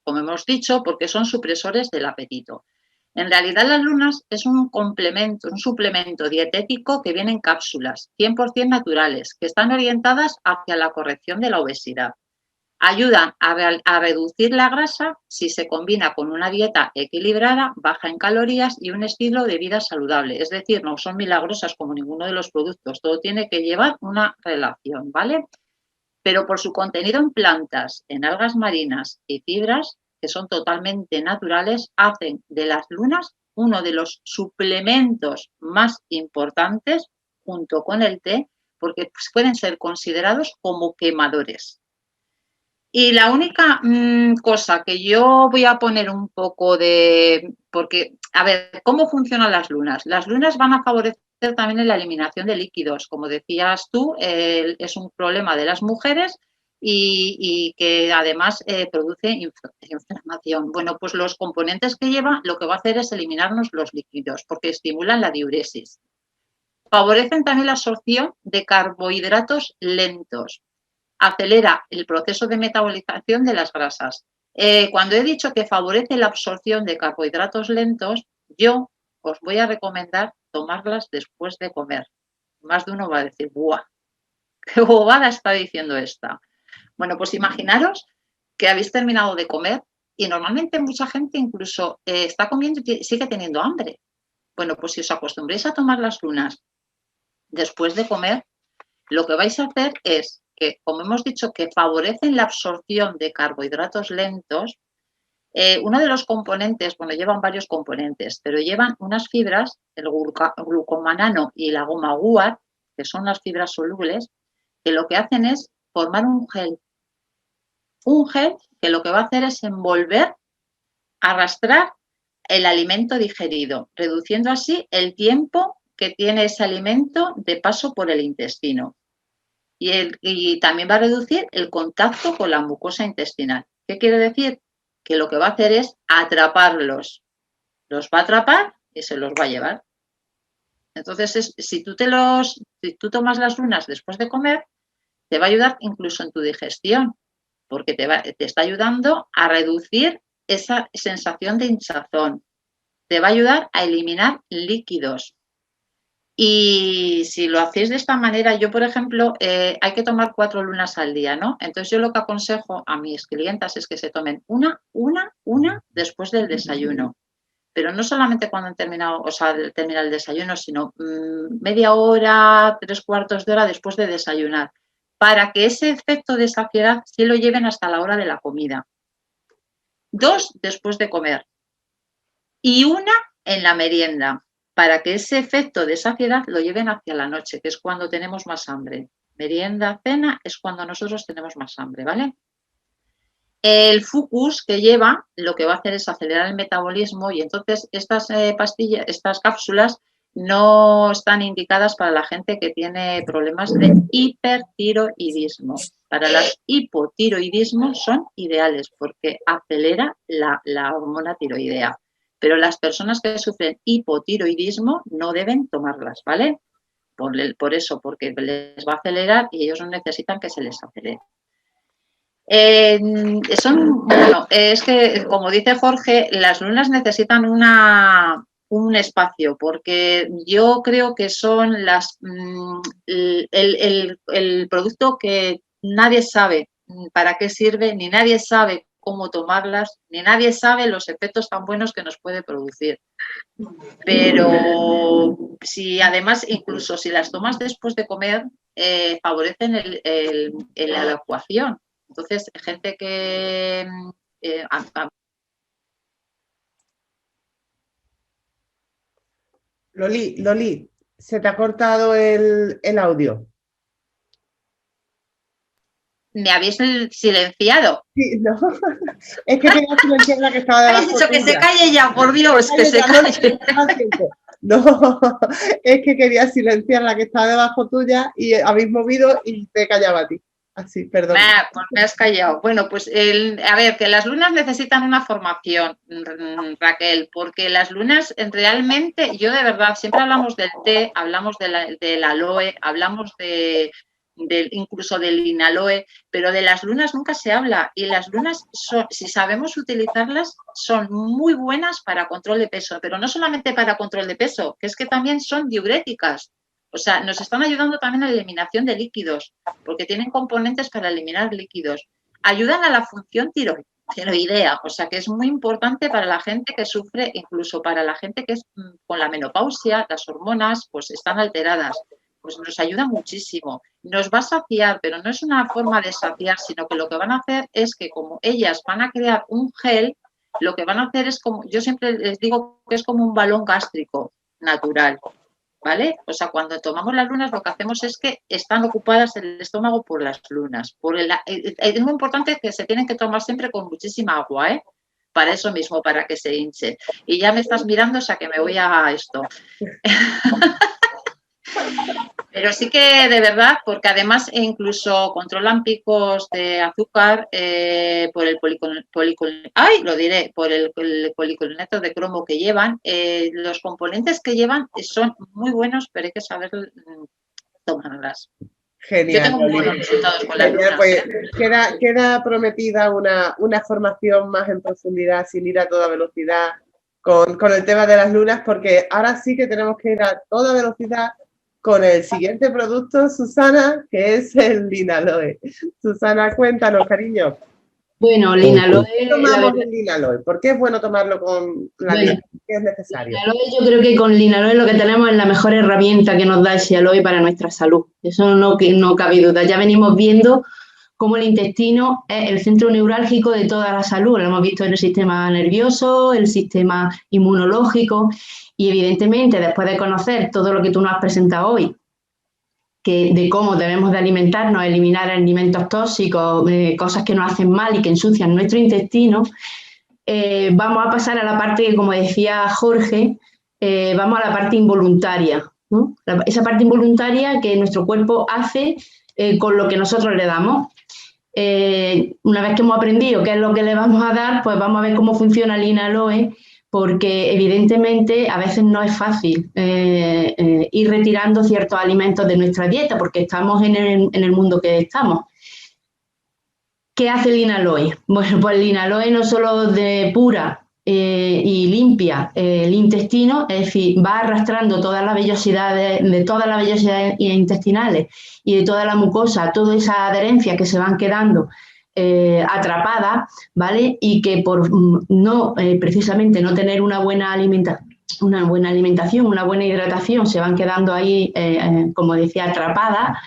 como hemos dicho, porque son supresores del apetito. En realidad las lunas es un complemento, un suplemento dietético que viene en cápsulas 100% naturales, que están orientadas hacia la corrección de la obesidad. Ayudan a reducir la grasa si se combina con una dieta equilibrada, baja en calorías y un estilo de vida saludable. Es decir, no son milagrosas como ninguno de los productos, todo tiene que llevar una relación, ¿vale? Pero por su contenido en plantas, en algas marinas y fibras, que son totalmente naturales, hacen de las lunas uno de los suplementos más importantes junto con el té, porque pueden ser considerados como quemadores. Y la única cosa que yo voy a poner un poco porque, a ver, ¿cómo funcionan las lunas? Las lunas van a favorecer también en la eliminación de líquidos. Como decías tú, es un problema de las mujeres y que además produce inflamación. Bueno, pues los componentes que lleva lo que va a hacer es eliminarnos los líquidos porque estimulan la diuresis. Favorecen también la absorción de carbohidratos lentos. Acelera el proceso de metabolización de las grasas. Cuando he dicho que favorece la absorción de carbohidratos lentos, yo os voy a recomendar tomarlas después de comer. Más de uno va a decir, ¡buah! ¿Qué bobada está diciendo esta? Bueno, pues imaginaros que habéis terminado de comer y normalmente mucha gente incluso está comiendo y sigue teniendo hambre. Bueno, pues si os acostumbréis a tomar las lunas después de comer, lo que vais a hacer es que, como hemos dicho, que favorecen la absorción de carbohidratos lentos. Uno de los componentes, bueno, llevan varios componentes, pero llevan unas fibras, el glucomanano y la goma guar, que son las fibras solubles, que lo que hacen es formar un gel. Un gel que lo que va a hacer es envolver, arrastrar el alimento digerido, reduciendo así el tiempo que tiene ese alimento de paso por el intestino. Y también va a reducir el contacto con la mucosa intestinal. ¿Qué quiere decir? Que lo que va a hacer es atraparlos. Los va a atrapar y se los va a llevar. Entonces, si tú tomas las lunas después de comer, te va a ayudar incluso en tu digestión, porque te está ayudando a reducir esa sensación de hinchazón. Te va a ayudar a eliminar líquidos. Y si lo hacéis de esta manera, yo, por ejemplo, hay que tomar 4 lunas al día, ¿no? Entonces, yo lo que aconsejo a mis clientas es que se tomen una después del desayuno. Pero no solamente cuando han terminado, termina el desayuno, sino media hora, 3/4 de hora después de desayunar, para que ese efecto de saciedad sí lo lleven hasta la hora de la comida. 2 después de comer y 1 en la merienda, para que ese efecto de saciedad lo lleven hacia la noche, que es cuando tenemos más hambre. Merienda, cena es cuando nosotros tenemos más hambre, ¿vale? El Fucus que lleva lo que va a hacer es acelerar el metabolismo y entonces estas pastillas, estas cápsulas no están indicadas para la gente que tiene problemas de hipertiroidismo. Para el hipotiroidismo son ideales porque acelera la hormona tiroidea. Pero las personas que sufren hipotiroidismo no deben tomarlas, ¿vale? Por eso, porque les va a acelerar y ellos no necesitan que se les acelere. Bueno, es que, como dice Jorge, las lunas necesitan un espacio, porque yo creo que son el producto que nadie sabe para qué sirve, ni nadie sabe cómo tomarlas, ni nadie sabe los efectos tan buenos que nos puede producir. Pero si además, incluso si las tomas después de comer, favorecen la evacuación. Entonces, gente que...
Loli, se te ha cortado el audio.
¿Me habéis silenciado?
Sí, no, es que quería silenciar la que estaba debajo.
Habéis dicho
tuya.
que se calle ya, por Dios, que se calle.
No, es que quería silenciar la que estaba debajo tuya y habéis movido y te callaba a ti. Así, perdón.
Pues me has callado. Bueno, pues a ver, que las lunas necesitan una formación, Raquel, porque las lunas realmente, yo de verdad, siempre hablamos del té, hablamos del aloe, hablamos incluso del linaloe, pero de las lunas nunca se habla y las lunas, si sabemos utilizarlas, son muy buenas para control de peso, pero no solamente para control de peso, que es que también son diuréticas. O sea, nos están ayudando también a la eliminación de líquidos, porque tienen componentes para eliminar líquidos. Ayudan a la función tiroidea, o sea, que es muy importante para la gente que sufre, incluso para la gente que es con la menopausia, las hormonas, pues están alteradas. Pues nos ayuda muchísimo. Nos va a saciar, pero no es una forma de saciar, sino que lo que van a hacer es que como ellas van a crear un gel, lo que van a hacer es como, yo siempre les digo que es como un balón gástrico natural. ¿Vale? O sea, cuando tomamos las lunas lo que hacemos es que están ocupadas el estómago por las lunas. Es muy importante que se tienen que tomar siempre con muchísima agua, ¿eh? Para eso mismo, para que se hinche. Y ya me estás mirando, o sea, que me voy a esto. Pero sí que de verdad, porque además incluso controlan picos de azúcar por el policloreto de cromo que llevan. Los componentes que llevan son muy buenos, pero hay que saber tomarlas.
Genial.
Yo tengo muy buenos resultados con las lunas.
Pues queda prometida una formación más en profundidad, sin ir a toda velocidad, con el tema de las lunas, porque ahora sí que tenemos que ir a toda velocidad con el siguiente producto, Susana, que es el linaloe. Susana, cuéntanos, cariño.
Bueno, linaloe...
¿Por qué tomamos el linaloe? ¿Por qué es bueno tomarlo con la leche? ¿Qué es necesario?
Linaloe, yo creo que con linaloe lo que tenemos es la mejor herramienta que nos da ese aloe para nuestra salud. Eso no cabe duda. Ya venimos viendo cómo el intestino es el centro neurálgico de toda la salud. Lo hemos visto en el sistema nervioso, el sistema inmunológico y evidentemente después de conocer todo lo que tú nos has presentado hoy, de cómo debemos de alimentarnos, eliminar alimentos tóxicos, cosas que nos hacen mal y que ensucian nuestro intestino, vamos a pasar a la parte que, como decía Jorge, vamos a la parte involuntaria, ¿no? Esa parte involuntaria que nuestro cuerpo hace con lo que nosotros le damos. Una vez que hemos aprendido qué es lo que le vamos a dar, pues vamos a ver cómo funciona el linaloe porque evidentemente a veces no es fácil ir retirando ciertos alimentos de nuestra dieta porque estamos en el mundo que estamos. ¿Qué hace el linaloe? Bueno, pues el linaloe no solo depura y limpia el intestino, es decir, va arrastrando todas las vellosidades intestinales y de toda la mucosa, toda esa adherencia que se van quedando atrapadas, ¿vale? Y que por precisamente no tener una buena alimentación, una buena hidratación, se van quedando ahí, como decía, atrapadas.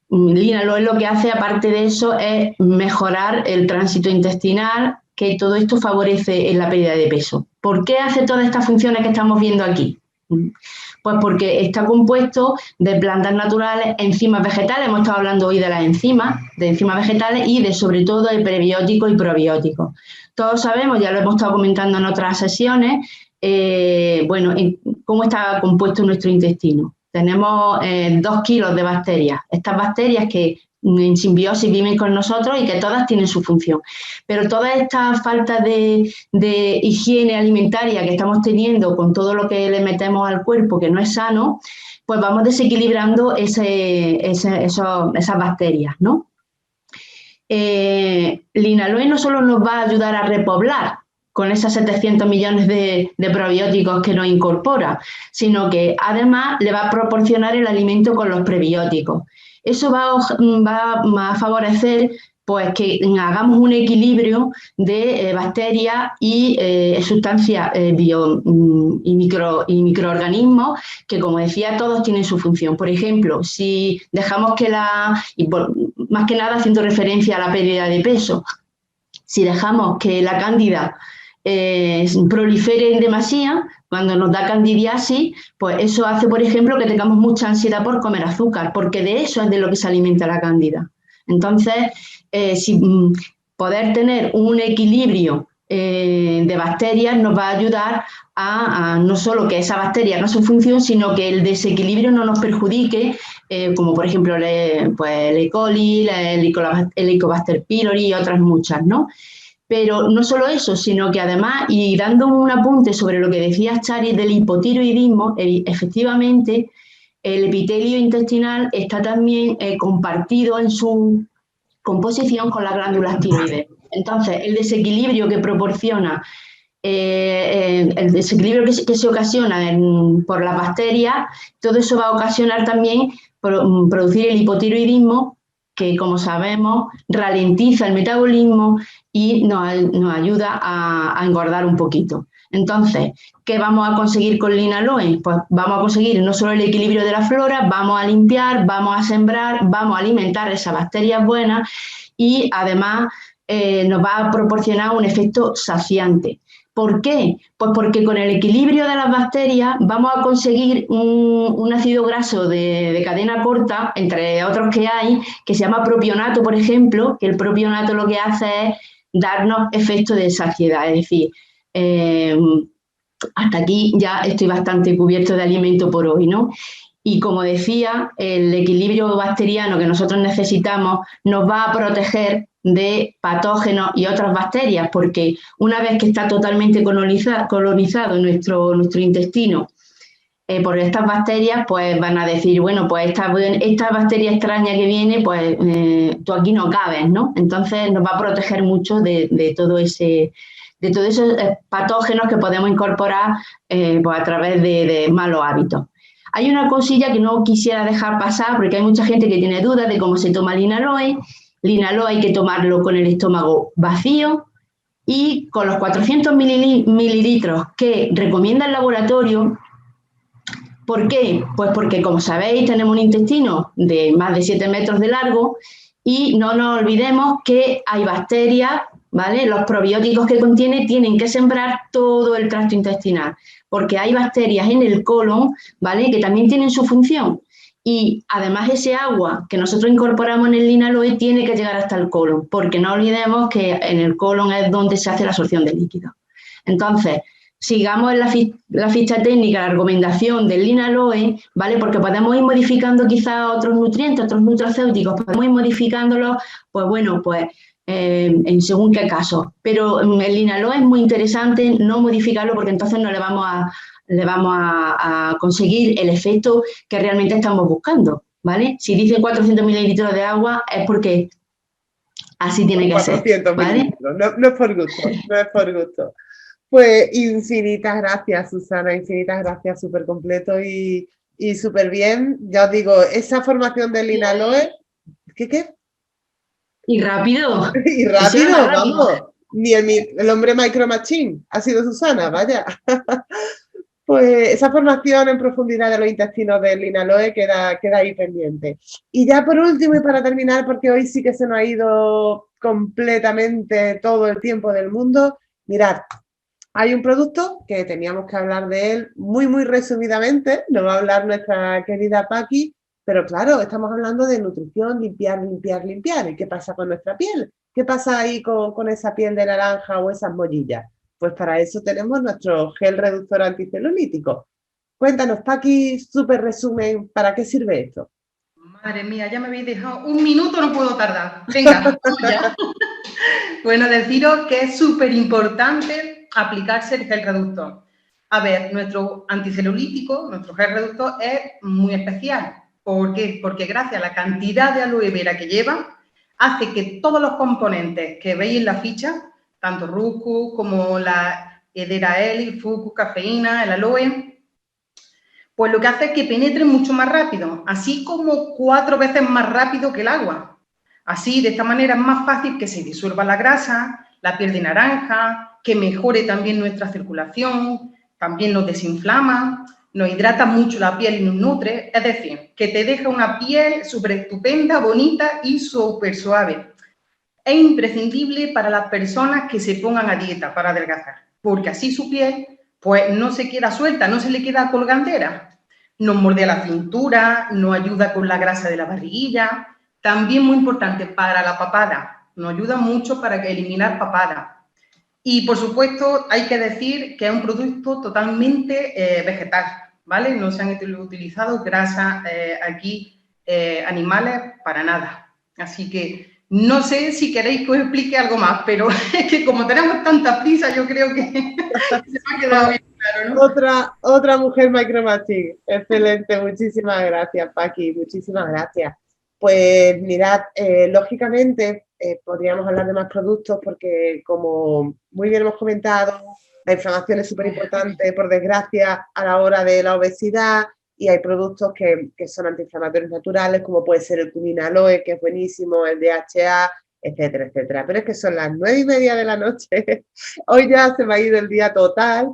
Linaloe lo que hace, aparte de eso, es mejorar el tránsito intestinal, que todo esto favorece en la pérdida de peso. ¿Por qué hace todas estas funciones que estamos viendo aquí? Pues porque está compuesto de plantas naturales, enzimas vegetales. Hemos estado hablando hoy de las enzimas, vegetales y sobre todo de prebióticos y probióticos. Todos sabemos, ya lo hemos estado comentando en otras sesiones, cómo está compuesto nuestro intestino. Tenemos 2 kilos de bacterias. Estas bacterias que en simbiosis viven con nosotros y que todas tienen su función. Pero toda esta falta de higiene alimentaria que estamos teniendo con todo lo que le metemos al cuerpo que no es sano, pues vamos desequilibrando esas bacterias, ¿no? Linaloe no solo nos va a ayudar a repoblar con esos 700 millones de probióticos que nos incorpora, sino que además le va a proporcionar el alimento con los prebióticos. Eso va a favorecer pues, que hagamos un equilibrio de bacterias y sustancias y microorganismos que, como decía, todos tienen su función. Por ejemplo, si dejamos que más que nada haciendo referencia a la pérdida de peso, si dejamos que la cándida prolifere en demasía, cuando nos da candidiasis, pues eso hace, por ejemplo, que tengamos mucha ansiedad por comer azúcar, porque de eso es de lo que se alimenta la cándida. Entonces, poder tener un equilibrio de bacterias nos va a ayudar a no solo que esa bacteria haga su función, sino que el desequilibrio no nos perjudique, como por ejemplo el E. coli, el Helicobacter pylori y otras muchas, ¿no? Pero no solo eso, sino que además, y dando un apunte sobre lo que decía Chari del hipotiroidismo, efectivamente el epitelio intestinal está también compartido en su composición con las glándulas tiroides. Entonces, el desequilibrio que proporciona, el desequilibrio que se ocasiona por las bacterias, todo eso va a ocasionar también producir el hipotiroidismo, que como sabemos ralentiza el metabolismo y nos ayuda a engordar un poquito. Entonces, ¿qué vamos a conseguir con linaloe? Pues vamos a conseguir no solo el equilibrio de la flora, vamos a limpiar, vamos a sembrar, vamos a alimentar esas bacterias buenas y además nos va a proporcionar un efecto saciante. ¿Por qué? Pues porque con el equilibrio de las bacterias vamos a conseguir un ácido graso de cadena corta, entre otros que hay, que se llama propionato, por ejemplo, que el propionato lo que hace es darnos efecto de saciedad, es decir, hasta aquí ya estoy bastante cubierto de alimento por hoy, ¿no? Y como decía, el equilibrio bacteriano que nosotros necesitamos nos va a proteger de patógenos y otras bacterias, porque una vez que está totalmente colonizado nuestro intestino por estas bacterias, pues van a decir, bueno, pues esta bacteria extraña que viene, pues tú aquí no cabes, ¿no? Entonces nos va a proteger mucho de todos esos patógenos que podemos incorporar pues a través de malos hábitos. Hay una cosilla que no quisiera dejar pasar, porque hay mucha gente que tiene dudas de cómo se toma linaloe. Linaloe hay que tomarlo con el estómago vacío y con los 400 mililitros que recomienda el laboratorio. ¿Por qué? Pues porque, como sabéis, tenemos un intestino de más de 7 metros de largo y no nos olvidemos que hay bacterias, ¿vale? Los probióticos que contiene tienen que sembrar todo el tracto intestinal, porque hay bacterias en el colon, ¿vale? Que también tienen su función. Y además ese agua que nosotros incorporamos en el linaloe tiene que llegar hasta el colon, porque no olvidemos que en el colon es donde se hace la absorción de líquidos. Entonces, sigamos en la ficha técnica, la recomendación del linaloe, ¿vale? Porque podemos ir modificando quizás otros nutrientes, otros nutracéuticos, podemos ir modificándolos, pues bueno, pues en según qué caso. Pero el linaloe es muy interesante no modificarlo porque entonces no le vamos a conseguir el efecto que realmente estamos buscando, ¿vale? Si dice 400 mililitros de agua es porque así tiene que ser,
400
¿vale?
mililitros, no es por gusto, no es por gusto. Pues infinitas gracias, Susana, infinitas gracias, súper completo y súper bien. Ya os digo, esa formación del linaloe, ¿qué?
Y rápido.
Y rápido, vamos. Ni el hombre Micro Machine ha sido Susana, vaya. Pues esa formación en profundidad de los intestinos del linaloe queda ahí pendiente. Y ya por último y para terminar, porque hoy sí que se nos ha ido completamente todo el tiempo del mundo, mirad, hay un producto que teníamos que hablar de él muy, muy resumidamente, nos va a hablar nuestra querida Paqui, pero claro, estamos hablando de nutrición, limpiar. ¿Y qué pasa con nuestra piel? ¿Qué pasa ahí con esa piel de naranja o esas mollillas? Pues para eso tenemos nuestro gel reductor anticelulítico. Cuéntanos, Paqui, súper resumen, ¿para qué sirve esto?
Madre mía, ya me habéis dejado un minuto, no puedo tardar. Venga, vamos ya. Bueno, deciros que es súper importante aplicarse el gel reductor. A ver, nuestro anticelulítico, nuestro gel reductor es muy especial. ¿Por qué? Porque gracias a la cantidad de aloe vera que lleva, hace que todos los componentes que veis en la ficha, tanto Ruscus como la Hedera L, Fucus, cafeína, el aloe, pues lo que hace es que penetre mucho más rápido, así como 4 veces más rápido que el agua. Así, de esta manera es más fácil que se disuelva la grasa, la piel de naranja, que mejore también nuestra circulación, también nos desinflama, nos hidrata mucho la piel y nos nutre, es decir, que te deja una piel súper estupenda, bonita y súper suave. Es imprescindible para las personas que se pongan a dieta para adelgazar, porque así su piel pues no se queda suelta, no se le queda colgandera. Nos mordea la cintura, nos ayuda con la grasa de la barriguilla. También muy importante para la papada, nos ayuda mucho para eliminar papada. Y por supuesto hay que decir que es un producto totalmente vegetal, ¿vale? No se han utilizado grasas aquí animales para nada. Así que no sé si queréis que os explique algo más, pero es que como tenemos tanta prisa, yo creo que se me ha quedado bien claro, ¿no?
Otra mujer Micro Machine. Excelente, muchísimas gracias, Paqui, muchísimas gracias. Pues mirad, lógicamente podríamos hablar de más productos porque como muy bien hemos comentado, la inflamación es súper importante, por desgracia, a la hora de la obesidad y hay productos que son antiinflamatorios naturales como puede ser el cuminaloe, que es buenísimo, el DHA, etcétera, etcétera. Pero es que son las 9:30 de la noche, hoy ya se me ha ido el día total,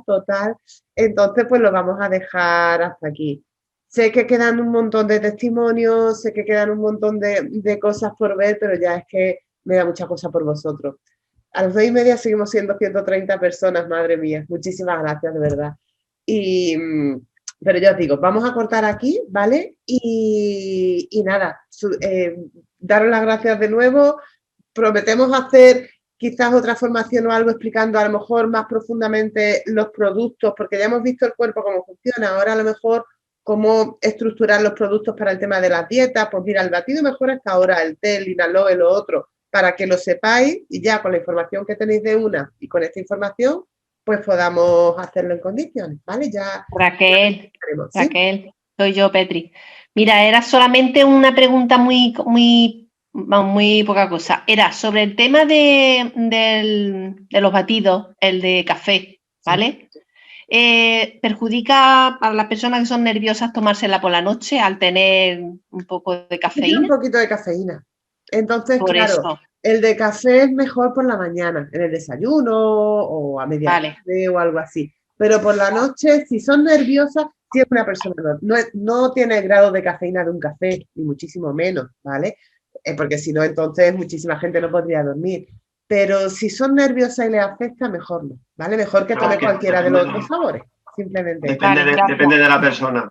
entonces pues lo vamos a dejar hasta aquí. Sé que quedan un montón de testimonios, sé que quedan un montón de cosas por ver, pero ya es que me da mucha cosa por vosotros. A las 2:30 seguimos siendo 130 personas, madre mía. Muchísimas gracias, de verdad. Pero ya os digo, vamos a cortar aquí, ¿vale? Y nada, daros las gracias de nuevo. Prometemos hacer quizás otra formación o algo explicando a lo mejor más profundamente los productos, porque ya hemos visto el cuerpo cómo funciona. Ahora a lo mejor cómo estructurar los productos para el tema de las dietas. Pues mira, el batido mejor hasta ahora, el té, el linaloe, lo otro, para que lo sepáis y ya con la información que tenéis de una y con esta información, pues podamos hacerlo en condiciones, ¿vale? Ya
Raquel,
¿sí?
Raquel, soy yo, Petri. Mira, era solamente una pregunta muy poca cosa. Era sobre el tema de los batidos, el de café, ¿vale? Sí. ¿Perjudica a las personas que son nerviosas tomársela por la noche al tener un poco de cafeína?
Tiene un poquito de cafeína. Entonces,
por
claro,
eso.
El de café es mejor por la mañana, en el desayuno o a media tarde o algo así. Pero por la noche, si son nerviosas, si es una persona no tiene el grado de cafeína de un café, ni muchísimo menos, ¿vale? Porque si no, entonces muchísima gente no podría dormir. Pero si son nerviosas y les afecta, mejor no, ¿vale? Mejor que tome cualquiera de los otros sabores, simplemente.
Depende de la persona.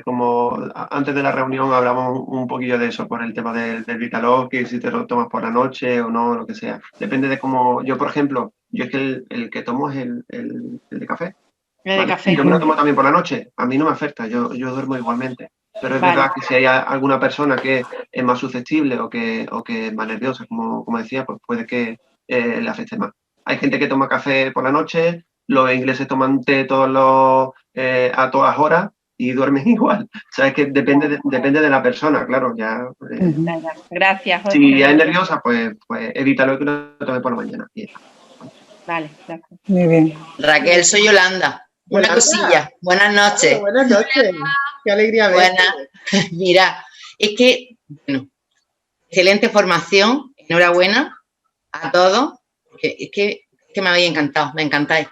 Como antes de la reunión hablamos un poquillo de eso, por el tema del Vitaloc, que si te lo tomas por la noche o no, lo que sea. Depende de cómo... Yo, por ejemplo, es que el que tomo es el de café.
El de café.
Yo me lo tomo también por la noche. A mí no me afecta, yo duermo igualmente. Pero es verdad que si hay alguna persona que es más susceptible o que es más nerviosa, como decía, pues puede que le afecte más. Hay gente que toma café por la noche, los ingleses toman té a todas horas y duermen igual. O sea, es que depende de la persona, claro. Ya,
gracias, Jorge.
Si es nerviosa, pues evítalo que lo tome por la mañana.
Vale, gracias.
Muy bien.
Raquel, soy Yolanda. Una cosilla. Buenas noches.
Buenas noches. Qué alegría verte.
Buenas. Mira, es que, bueno, excelente formación. Enhorabuena a todos. Es que me habéis encantado, me encantáis.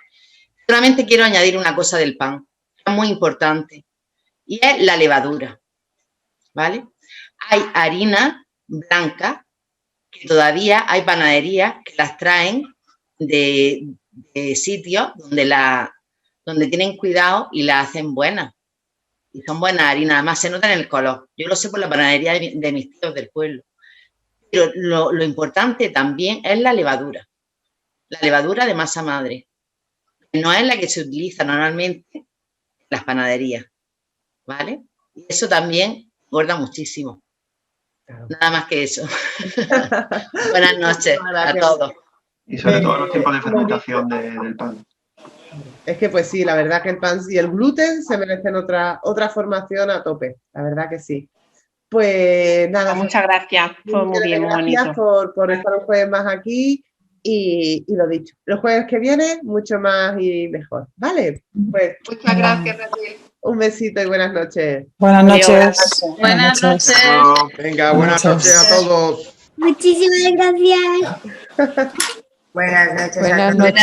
Solamente quiero añadir una cosa del pan, que es muy importante, y es la levadura, ¿vale? Hay harina blanca que todavía hay panaderías que las traen de sitios donde tienen cuidado y las hacen buenas. Y son buenas harinas, además se nota en el color. Yo lo sé por la panadería de mis tíos del pueblo. Pero lo importante también es la levadura de masa madre. No es la que se utiliza normalmente en las panaderías, ¿vale? Y eso también engorda muchísimo. Claro. Nada más que eso. Buenas noches a todos.
Y sobre todo los tiempos de fermentación del pan.
Es que pues sí, la verdad que el pan y el gluten se merecen otra formación a tope, la verdad que sí. Pues nada.
Muchas gracias, fue muy bien, muy bonito.
Gracias por estar un jueves más aquí y lo dicho, los jueves que viene mucho más y mejor, ¿vale? Pues
muchas gracias, Raquel.
Un besito y buenas noches.
Buenas noches.
Buenas noches.
Venga, buenas noches a todos.
Muchísimas gracias.
Buenas noches.
Buenas noches.